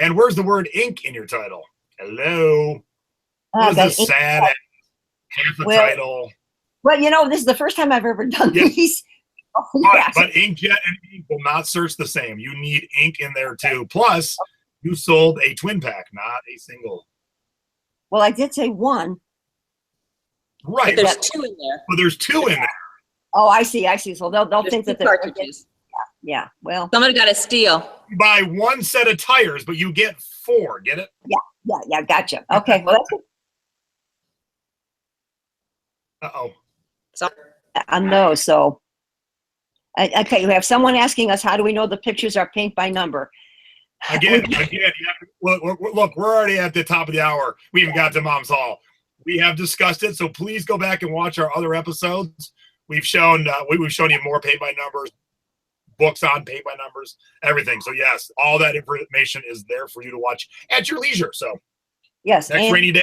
[SPEAKER 1] And where's the word ink in your title? Hello. What is
[SPEAKER 2] that
[SPEAKER 1] this
[SPEAKER 2] ink-
[SPEAKER 1] sad half a
[SPEAKER 2] Well,
[SPEAKER 1] title?
[SPEAKER 2] Well, this is the first time I've ever done
[SPEAKER 1] Yeah.
[SPEAKER 2] these. Oh, yes.
[SPEAKER 1] But inkjet and ink will not search the same. You need ink in there too. Plus, you sold a twin pack, not a single.
[SPEAKER 2] Well, I did say one.
[SPEAKER 1] Right.
[SPEAKER 3] But there's two in there.
[SPEAKER 1] But there's two in there.
[SPEAKER 2] Oh, I see. So they'll
[SPEAKER 3] There's
[SPEAKER 2] think
[SPEAKER 3] two
[SPEAKER 2] that they're
[SPEAKER 3] cartridges.
[SPEAKER 2] Yeah. Well.
[SPEAKER 3] Someone got a steal.
[SPEAKER 1] You buy one set of tires, but you get 4. Get it?
[SPEAKER 2] Yeah. Gotcha. Okay. Well, that's
[SPEAKER 1] Uh-oh.
[SPEAKER 3] Sorry.
[SPEAKER 2] on those. So, okay, we have someone asking us, how do we know the pictures are paint by number?
[SPEAKER 1] Again. Yeah. Look, we're already at the top of the hour. We even got to Mom's Hall. We have discussed it, so please go back and watch our other episodes. We've shown you more paint by numbers, books on paint by numbers, everything. So yes, all that information is there for you to watch at your leisure. So
[SPEAKER 2] Yes.
[SPEAKER 1] next rainy day,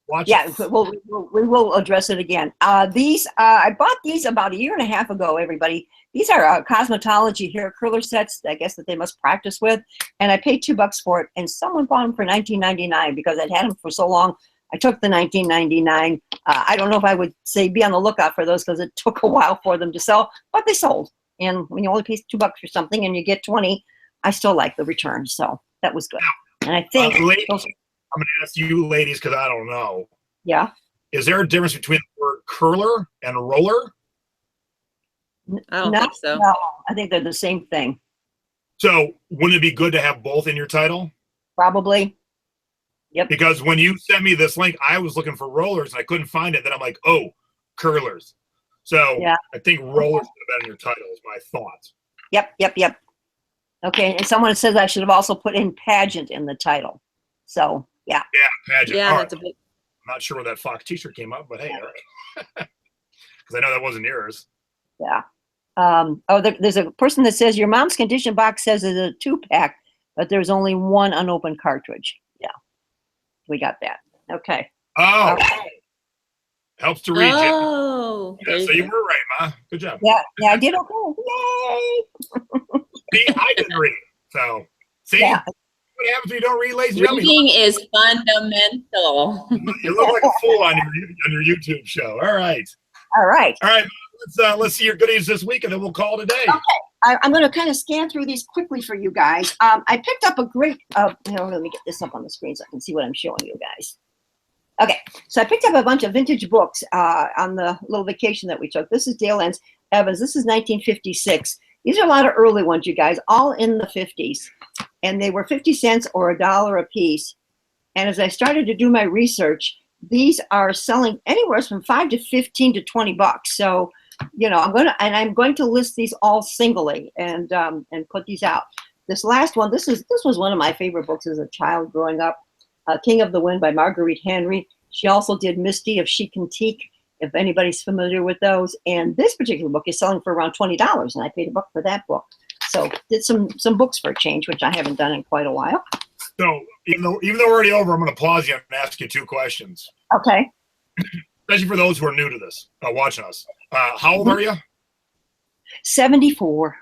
[SPEAKER 1] watch
[SPEAKER 2] Yeah,
[SPEAKER 1] it.
[SPEAKER 2] we will address it again. These I bought these about 1.5 years ago. Everybody, these are cosmetology hair curler sets. I guess that they must practice with, and I paid $2 for it. And someone bought them for $19.99 because I'd had them for so long. I took the $19.99. I don't know if I would say be on the lookout for those because it took a while for them to sell, but they sold. And when you only pay $2 for something and you get 20, I still like the return. So that was good. And I think
[SPEAKER 1] Ladies, I'm going to ask you ladies because I don't know.
[SPEAKER 2] yeah.
[SPEAKER 1] Is there a difference between the word curler and roller?
[SPEAKER 3] I don't
[SPEAKER 2] No,
[SPEAKER 3] think so.
[SPEAKER 2] No, I think they're the same thing.
[SPEAKER 1] So wouldn't it be good to have both in your title?
[SPEAKER 2] Probably. Yep.
[SPEAKER 1] Because when you sent me this link, I was looking for rollers and I couldn't find it. Then I'm like, oh, curlers. So
[SPEAKER 2] Yeah.
[SPEAKER 1] I think rollers should have been in your title is my thought.
[SPEAKER 2] Yep. Okay, and someone says I should have also put in pageant in the title. So, yeah.
[SPEAKER 1] Yeah, pageant.
[SPEAKER 3] Yeah,
[SPEAKER 1] All
[SPEAKER 3] that's
[SPEAKER 1] right.
[SPEAKER 3] a big.
[SPEAKER 1] I'm not sure where that Fox t-shirt came up, but hey, all right. Because I know that wasn't yours.
[SPEAKER 2] Yeah. There's a person that says your mom's condition box says it's a 2-pack, but there's only one unopened cartridge. Yeah. We got that. Okay.
[SPEAKER 1] Oh,
[SPEAKER 2] Okay.
[SPEAKER 1] helps to read.
[SPEAKER 3] Oh,
[SPEAKER 1] Yeah, so you were right, Ma. Good job.
[SPEAKER 2] Yeah, I did okay. Yay!
[SPEAKER 1] See, I didn't read. So, see?
[SPEAKER 2] Yeah.
[SPEAKER 1] What happens when you don't read, ladies and gentlemen?
[SPEAKER 3] reading is fundamental.
[SPEAKER 1] You look like a fool on your YouTube show. All right.
[SPEAKER 2] All right.
[SPEAKER 1] All right. Let's see your goodies this week, and then we'll call it a day.
[SPEAKER 2] I'm going to kind of scan through these quickly for you guys. I picked up a great, let me get this up on the screen so I can see what I'm showing you guys. Okay, so I picked up a bunch of vintage books on the little vacation that we took. This is Dale Evans. This is 1956. These are a lot of early ones, you guys, all in the 50s. And they were 50 cents or $1 a piece. And as I started to do my research, these are selling anywhere from $5 to $15 to $20. So I'm going to list these all singly and put these out. This last one, this was one of my favorite books as a child growing up. King of the Wind by Marguerite Henry. She also did Misty of Chic and Teak, if anybody's familiar with those. And this particular book is selling for around $20, and I paid $1 for that book. So did some books for a change, which I haven't done in quite a while.
[SPEAKER 1] So even though we're already over, I'm going to pause you and ask you 2 questions.
[SPEAKER 2] Okay.
[SPEAKER 1] Especially for those who are new to this, watching us. How old are you?
[SPEAKER 2] 74.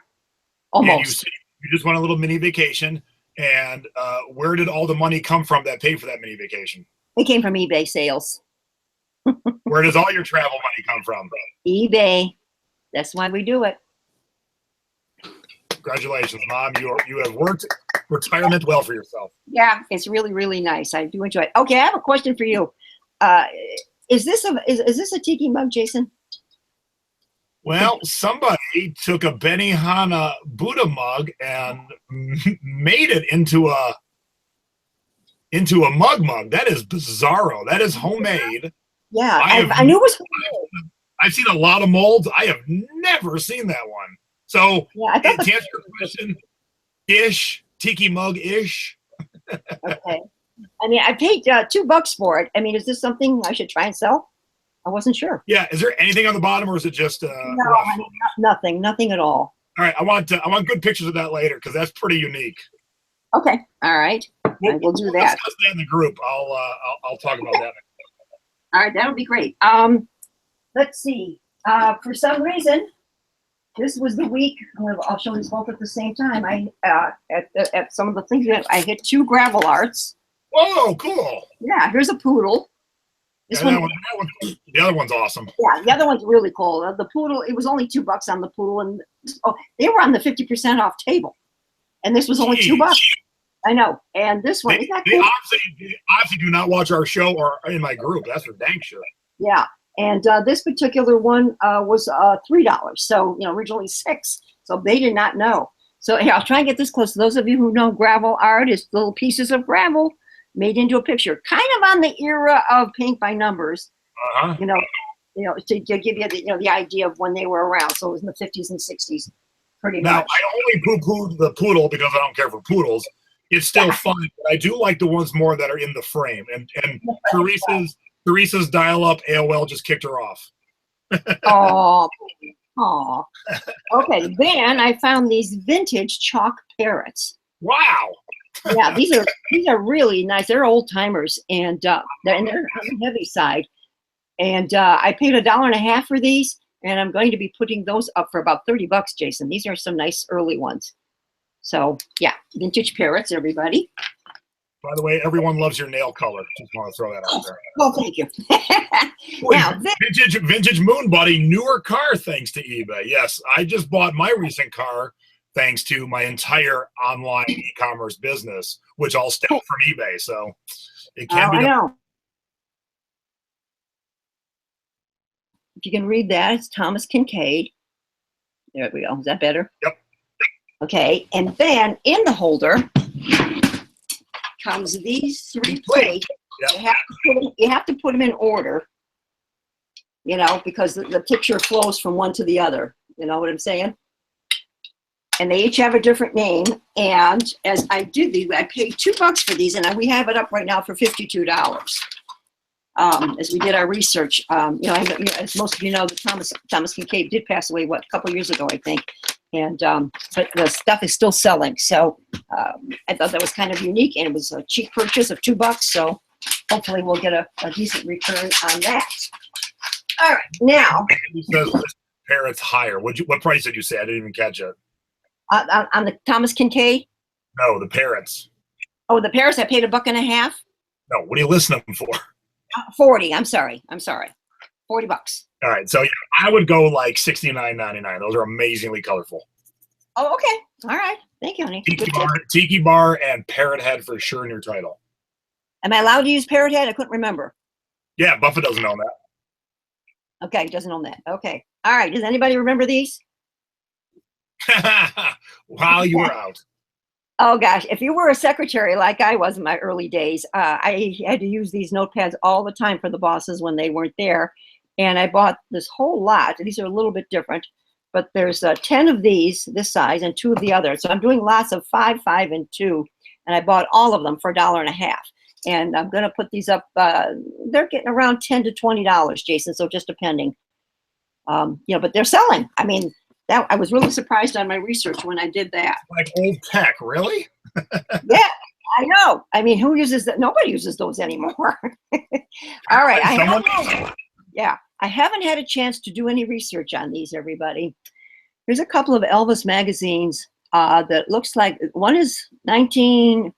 [SPEAKER 2] Almost.
[SPEAKER 1] And you just went on a little mini vacation. And where did all the money come from that paid for that mini vacation?
[SPEAKER 2] It came from eBay sales.
[SPEAKER 1] Where does all your travel money come from?
[SPEAKER 2] eBay. That's why we do it.
[SPEAKER 1] Congratulations, Mom. You have worked retirement well for yourself.
[SPEAKER 2] Yeah, it's really, really nice. I do enjoy it. Okay, I have a question for you. Is this a tiki mug, Jason?
[SPEAKER 1] Well, somebody took a Benihana Buddha mug and made it into a mug. That is bizarro. That is homemade.
[SPEAKER 2] Yeah, I knew it was homemade.
[SPEAKER 1] I've seen a lot of molds. I have never seen that one. So,
[SPEAKER 2] yeah,
[SPEAKER 1] to answer your question, tiki mug-ish.
[SPEAKER 2] Okay. I mean, I paid $2 for it. I mean, is this something I should try and sell? I wasn't sure.
[SPEAKER 1] Yeah. Is there anything on the bottom, or is it just
[SPEAKER 2] no? I mean, nothing at all.
[SPEAKER 1] All right. I want good pictures of that later because that's pretty unique.
[SPEAKER 2] Okay. All right. We'll do that.
[SPEAKER 1] Discuss that in the group. I'll talk about that.
[SPEAKER 2] All right. That'll be great. Let's see. For some reason, this was the week. I'll show these both at the same time. At some of the things I hit 2 gravel arts.
[SPEAKER 1] Whoa, cool.
[SPEAKER 2] Yeah. Here's a poodle. This
[SPEAKER 1] the other one's awesome.
[SPEAKER 2] Yeah, the other one's really cool. The poodle, it was only $2 on the poodle, and they were on the 50% off table, and this was only $2. I know. And this one,
[SPEAKER 1] they obviously do not watch our show or in my group. That's for dang sure.
[SPEAKER 2] Yeah, and this particular one was $3. So originally $6. So they did not know. So here, I'll try and get this close. Those of you who know gravel art, is little pieces of gravel made into a picture, kind of on the era of paint by numbers.
[SPEAKER 1] Uh-huh.
[SPEAKER 2] To give you the idea of when they were around. So it was in the 50s and 60s, pretty much.
[SPEAKER 1] Now, I only poo-pooed the poodle because I don't care for poodles. It's still fun, but I do like the ones more that are in the frame. And Teresa's dial-up AOL just kicked her off.
[SPEAKER 2] Oh. Okay, then I found these vintage chalk parrots.
[SPEAKER 1] Wow.
[SPEAKER 2] Yeah, these are really nice. They're old timers, and they're on the heavy side. And I paid $1.50 for these, and I'm going to be putting those up for about $30, Jason. These are some nice early ones. So yeah, vintage parrots, everybody.
[SPEAKER 1] By the way, everyone loves your nail color. Just want to throw that out there.
[SPEAKER 2] Well, thank you.
[SPEAKER 1] Now, vintage Moon Buddy, newer car thanks to eBay. Yes, I just bought my recent car thanks to my entire online e-commerce business, which all stemmed from eBay. So it can be done.
[SPEAKER 2] I know. If you can read that, it's Thomas Kincaid. There we go. Is that better?
[SPEAKER 1] Yep.
[SPEAKER 2] Okay, and then in the holder comes these 3 plates. Yep. You have to put them in order, because the picture flows from one to the other. You know what I'm saying? And they each have a different name. And as I did these, I paid $2 for these, and we have it up right now for $52. As we did our research, as most of you know, Thomas Kincaid did pass away, a couple years ago, I think. And but the stuff is still selling. So I thought that was kind of unique, and it was a cheap purchase of $2. So hopefully we'll get a decent return on that. All right, now.
[SPEAKER 1] It says parrots higher. What price did you say? I didn't even catch it.
[SPEAKER 2] On the Thomas Kincaid?
[SPEAKER 1] No, the parrots.
[SPEAKER 2] Oh, the parrots, I paid $1.50.
[SPEAKER 1] No, what are you listening for?
[SPEAKER 2] 40. I'm sorry. $40.
[SPEAKER 1] All right, so yeah, I would go like $69.99. Those are amazingly colorful.
[SPEAKER 2] Oh, okay. All right. Thank you, honey.
[SPEAKER 1] Tiki bar and parrot head for sure in your title.
[SPEAKER 2] Am I allowed to use parrot head? I couldn't remember.
[SPEAKER 1] Yeah, Buffett doesn't own that.
[SPEAKER 2] Okay, doesn't own that. Okay. All right. Does anybody remember these?
[SPEAKER 1] While you were out.
[SPEAKER 2] Oh gosh, if you were a secretary like I was in my early days, I had to use these notepads all the time for the bosses when they weren't there. And I bought this whole lot. These are a little bit different, but there's 10 of these, this size, and 2 of the other. So I'm doing lots of 5, 5, and 2. And I bought all of them for $1.50. And I'm going to put these up. They're getting around $10 to $20, Jason. So just depending, but they're selling. I mean, I was really surprised on my research when I did that.
[SPEAKER 1] Like old tech, really?
[SPEAKER 2] Yeah, I know. I mean, who uses that? Nobody uses those anymore. All right. I haven't had a chance to do any research on these, everybody. Here's a couple of Elvis magazines that looks like one is 19.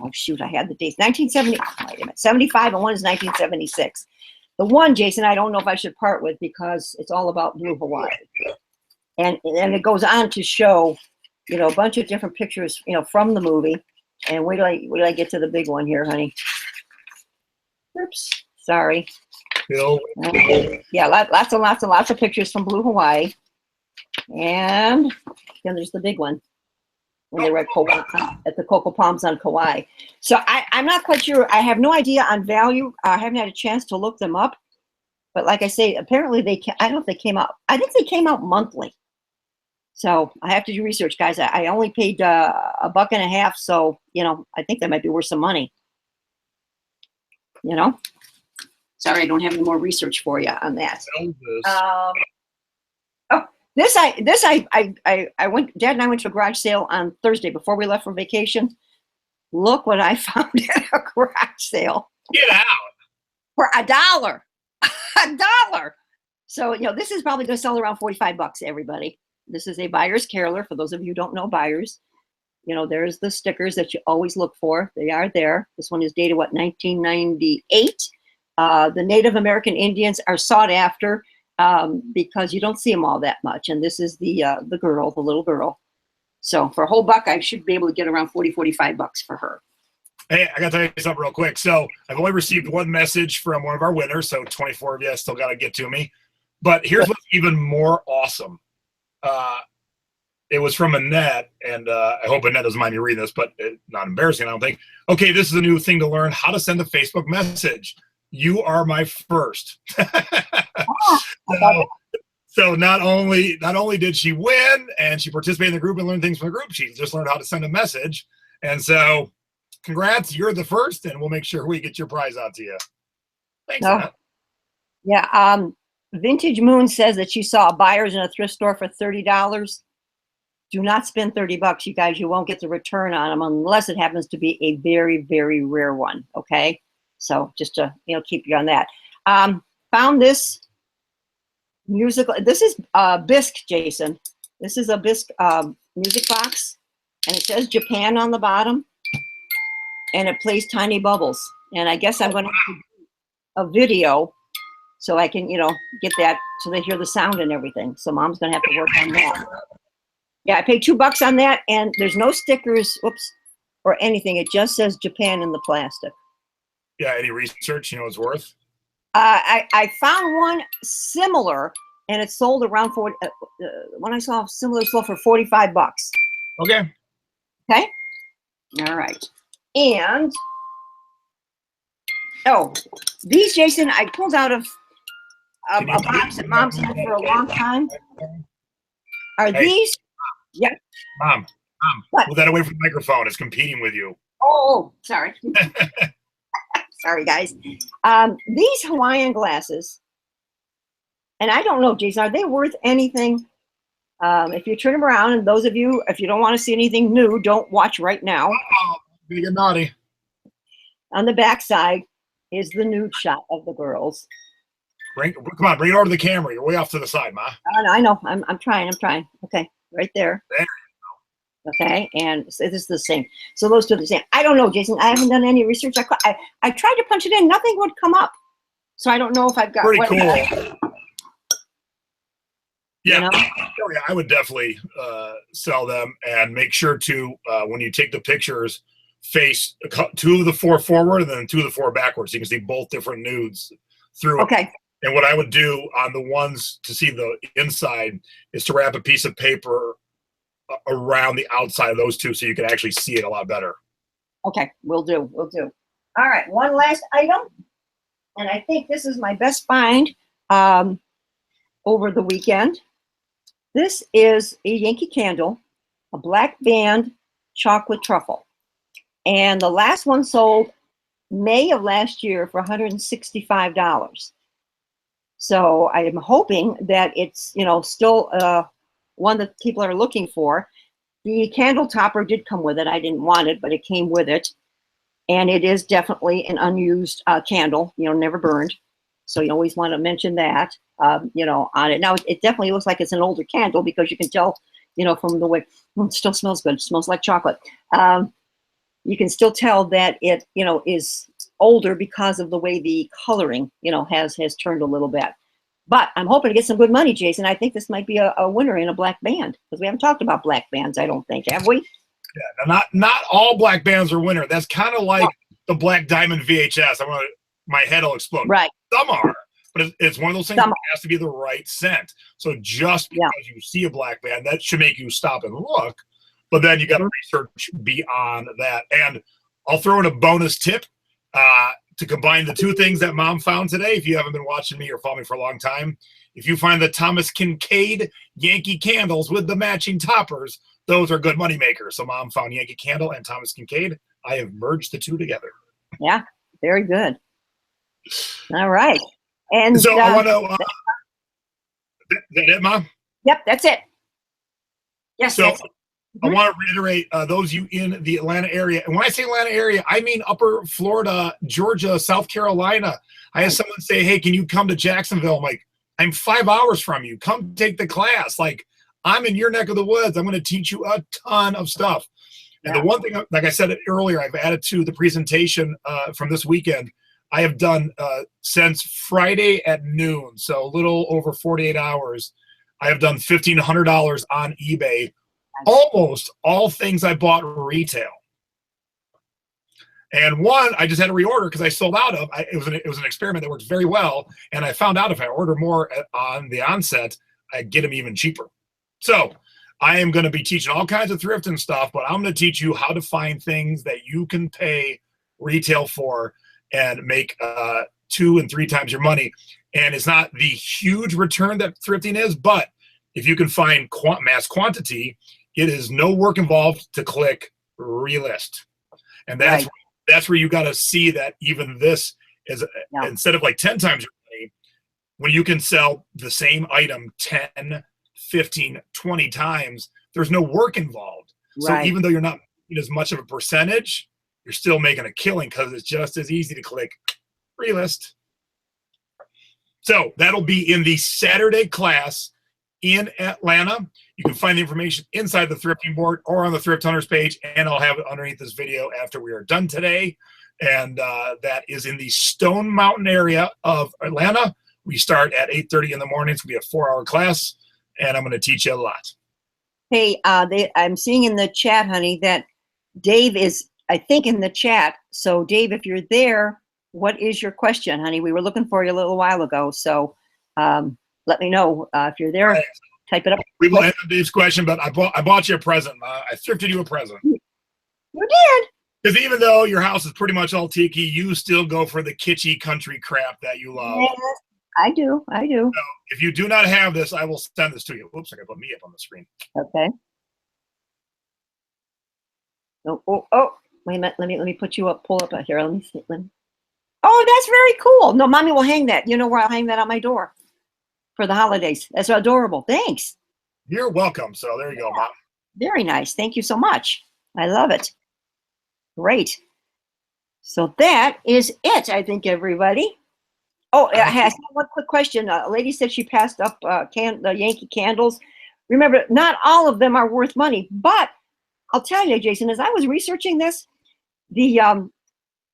[SPEAKER 2] Oh, shoot, I had the dates. 1970, wait a minute, 75, and one is 1976. The one, Jason, I don't know if I should part with because it's all about Blue Hawaii. And it goes on to show, a bunch of different pictures, from the movie. And wait till I get to the big one here, honey. Oops, sorry.
[SPEAKER 1] Bill.
[SPEAKER 2] Yeah, lots and lots of pictures from Blue Hawaii. And then there's the big one. When they were at the Cocoa Palms on Kauai. So I'm not quite sure. I have no idea on value. I haven't had a chance to look them up. But like I say, apparently I don't know if they came out. I think they came out monthly. So I have to do research, guys. I only paid $1.50. So, I think that might be worth some money. Sorry, I don't have any more research for you on that. I went, Dad and I went to a garage sale on Thursday before we left for vacation. Look what I found at a garage sale.
[SPEAKER 1] Get out.
[SPEAKER 2] For $1. $1. So, this is probably going to sell around $45, everybody. This is a buyer's caroler. For those of you who don't know buyers, there's the stickers that you always look for. They are there. This one is dated, 1998. The Native American Indians are sought after. Because you don't see them all that much. And this is the little girl. So for a whole $1, I should be able to get around $45 for her.
[SPEAKER 1] Hey, I got to tell you something real quick. So I've only received one message from one of our winners. So 24 of you still got to get to me. But here's what's even more awesome. It was from Annette, and I hope Annette doesn't mind me reading this, but it's not embarrassing, I don't think. Okay, this is a new thing to learn, how to send a Facebook message. You are my first. So not only did she win and she participated in the group and learned things from the group, she just learned how to send a message. And so congrats, you're the first, and we'll make sure we get your prize out to you. Thanks.
[SPEAKER 2] Yeah. Vintage Moon says that she saw buyers in a thrift store for $30. Do not spend $30, you guys. You won't get the return on them unless it happens to be a very, very rare one. Okay. So just to keep you on that. Found this musical. This is Bisque, Jason. This is a Bisque music box, and it says Japan on the bottom, and it plays Tiny Bubbles. And I guess I'm going to do a video so I can get that so they hear the sound and everything. So Mom's going to have to work on that. Yeah, I paid $2 on that, and there's no stickers, or anything. It just says Japan in the plastic.
[SPEAKER 1] Yeah, any research, it's worth?
[SPEAKER 2] I found one similar, and it sold around when I saw similar, sold for $45.
[SPEAKER 1] Okay.
[SPEAKER 2] Okay. All right. And these, Jason, I pulled out of a box that Mom's had for a long time. Are these? Yeah.
[SPEAKER 1] Mom,
[SPEAKER 2] what?
[SPEAKER 1] Move that away from the microphone. It's competing with you.
[SPEAKER 2] Oh, sorry. Sorry, guys. These Hawaiian glasses, and I don't know, Jason, are they worth anything? If you turn them around, and those of you, if you don't want to see anything new, don't watch right now.
[SPEAKER 1] Oh, you get naughty.
[SPEAKER 2] On the back side is the nude shot of the girls.
[SPEAKER 1] Come on, bring it over to the camera. You're way off to the side, Ma.
[SPEAKER 2] I know. I'm trying. Okay, right there.
[SPEAKER 1] There.
[SPEAKER 2] Okay, and this is the same. So those two are the same. I don't know, Jason. I haven't done any research. I tried to punch it in. Nothing would come up. So I don't know if I've got.
[SPEAKER 1] Pretty cool. Yeah, I would definitely sell them, and make sure to when you take the pictures, face 2 of the 4 forward and then 2 of the 4 backwards. So you can see both different nudes through.
[SPEAKER 2] Okay.
[SPEAKER 1] And what I would do on the ones to see the inside is to wrap a piece of paper around the outside of those 2 so you can actually see it a lot better.
[SPEAKER 2] Okay, we'll do. All right, one last item, and I think this is my best find over the weekend. This is a Yankee Candle, a black band chocolate truffle. And the last one sold May of last year for $165. So I am hoping that it's, still one that people are looking for. The candle topper did come with it. I didn't want it, but it came with it. And it is definitely an unused candle, never burned. So you always want to mention that, on it. Now, it definitely looks like it's an older candle because you can tell, from the way, it still smells good. It smells like chocolate. You can still tell that it, is older because of the way the coloring, has turned a little bit. But I'm hoping to get some good money, Jason. I think this might be a winner in a black band because we haven't talked about black bands, I don't think, have we?
[SPEAKER 1] Yeah, not all black bands are winner. That's kind of like the Black Diamond VHS. My head will explode.
[SPEAKER 2] Right.
[SPEAKER 1] Some are, but it's one of those things that has to be the right scent. So just because you see a black band, that should make you stop and look. But then you got to research beyond that. And I'll throw in a bonus tip to combine the two things that Mom found today. If you haven't been watching me or following me for a long time, if you find the Thomas Kincaid Yankee candles with the matching toppers, those are good money makers. So Mom found Yankee Candle and Thomas Kincaid. I have merged the two together.
[SPEAKER 2] Yeah, very good. All right. And
[SPEAKER 1] so I want to. That it, Mom?
[SPEAKER 2] Yep, that's it. Yes.
[SPEAKER 1] So I want to reiterate those of you in the Atlanta area. And when I say Atlanta area, I mean upper Florida, Georgia, South Carolina. I had someone say, hey, can you come to Jacksonville? I'm like, I'm 5 hours from you. Come take the class. Like, I'm in your neck of the woods. I'm going to teach you a ton of stuff. And the one thing, like I said earlier, I've added to the presentation from this weekend. I have done since Friday at noon, so a little over 48 hours. I have done $1,500 on eBay. Almost all things I bought retail. And one, I just had to reorder because I sold out of. It was an experiment that worked very well. And I found out if I order more on the onset, I get them even cheaper. So I am going to be teaching all kinds of thrifting stuff, but I'm going to teach you how to find things that you can pay retail for and make 2 and 3 times your money. And it's not the huge return that thrifting is, but if you can find mass quantity, it is no work involved to click relist. And that's where you got to see that even this is instead of like 10 times your money, when you can sell the same item 10, 15, 20 times, there's no work involved. So even though you're not making as much of a percentage, you're still making a killing because it's just as easy to click relist. So that'll be in the Saturday class in Atlanta. You can find the information inside the thrifting board or on the Thrift Hunters page, and I'll have it underneath this video after we are done today. And that is in the Stone Mountain area of Atlanta. We start at 8:30 in the morning. It's going to be a 4-hour class, and I'm going to teach you a lot.
[SPEAKER 2] Hey, I'm seeing in the chat, honey, that Dave is, I think, in the chat. So, Dave, if you're there, what is your question, honey? We were looking for you a little while ago. So let me know if you're there. Right. Type it up.
[SPEAKER 1] We will answer Dave's question, but I bought you a present. I thrifted you a present.
[SPEAKER 2] You did.
[SPEAKER 1] Because even though your house is pretty much all tiki, you still go for the kitschy country crap that you love.
[SPEAKER 2] Yes, I do.
[SPEAKER 1] So if you do not have this, I will send this to you. Oops, I got to put me up on the screen.
[SPEAKER 2] Okay. Oh, wait a minute. Let me put you up. Pull up here. Let me see. Oh, that's very cool. No, Mommy will hang that. You know where I'll hang that on my door for the holidays. That's adorable. Thanks.
[SPEAKER 1] You're welcome. So there you go, Mom.
[SPEAKER 2] Very nice. Thank you so much. I love it. Great. So that is it, I think, everybody. Oh, I have one quick question. A lady said she passed up the Yankee candles. Remember, not all of them are worth money, but I'll tell you, Jason, as I was researching this, the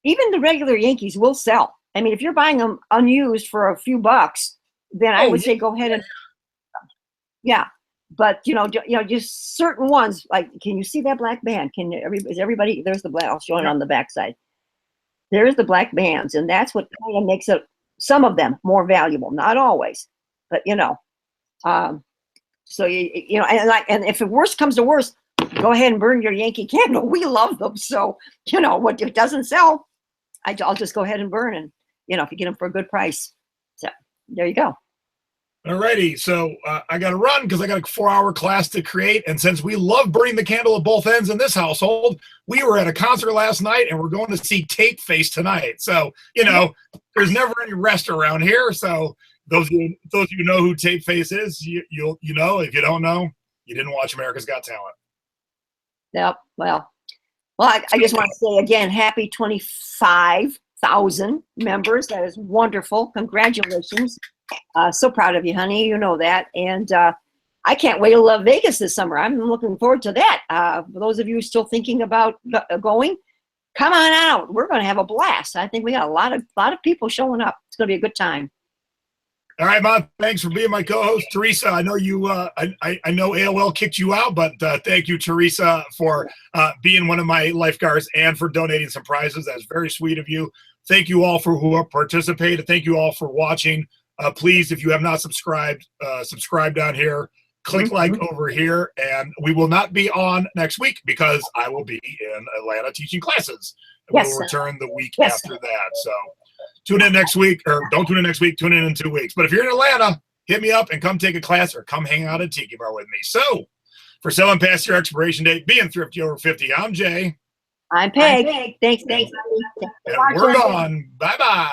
[SPEAKER 2] even the regular Yankees will sell. I mean, if you're buying them unused for a few bucks, then I would say go ahead and But just certain ones, like, can you see that black band? Is everybody? There's the black. I'll show it on the backside. There's the black bands, and that's what kind of makes it some of them more valuable. Not always, but so and if the worst comes to worst, go ahead and burn your Yankee candle. We love them, so what if it doesn't sell, I'll just go ahead and burn, and if you get them for a good price. So there you go.
[SPEAKER 1] Alrighty, so I got to run because I got a 4-hour class to create. And since we love burning the candle at both ends in this household, we were at a concert last night and we're going to see Tape Face tonight. So, you know, there's never any rest around here. So those of you who know who Tape Face is, you know. If you don't know, you didn't watch America's Got Talent.
[SPEAKER 2] Yep. Well, I just want to say again, happy 25,000 members. That is wonderful. Congratulations. So proud of you, honey. You know that. And I can't wait to love Vegas this summer. I'm looking forward to that. For those of you still thinking about going, come on out. We're going to have a blast. I think we got a lot of people showing up. It's going to be a good time.
[SPEAKER 1] All right, Mom. Thanks for being my co-host, Teresa. I know you. I know AOL kicked you out, but thank you, Teresa, for being one of my lifeguards and for donating some prizes. That's very sweet of you. Thank you all for who participated. Thank you all for watching. Please, if you have not subscribed, subscribe down here. Click like over here, and we will not be on next week because I will be in Atlanta teaching classes.
[SPEAKER 2] Yes,
[SPEAKER 1] we'll return the week
[SPEAKER 2] yes,
[SPEAKER 1] after that. So tune in next week, or don't tune in next week. Tune in 2 weeks. But if you're in Atlanta, hit me up and come take a class or come hang out at Tiki Bar with me. So for selling past your expiration date, being thrifty over 50, I'm Jay.
[SPEAKER 2] I'm Peg. Thanks.
[SPEAKER 1] And we're gone. Bye-bye.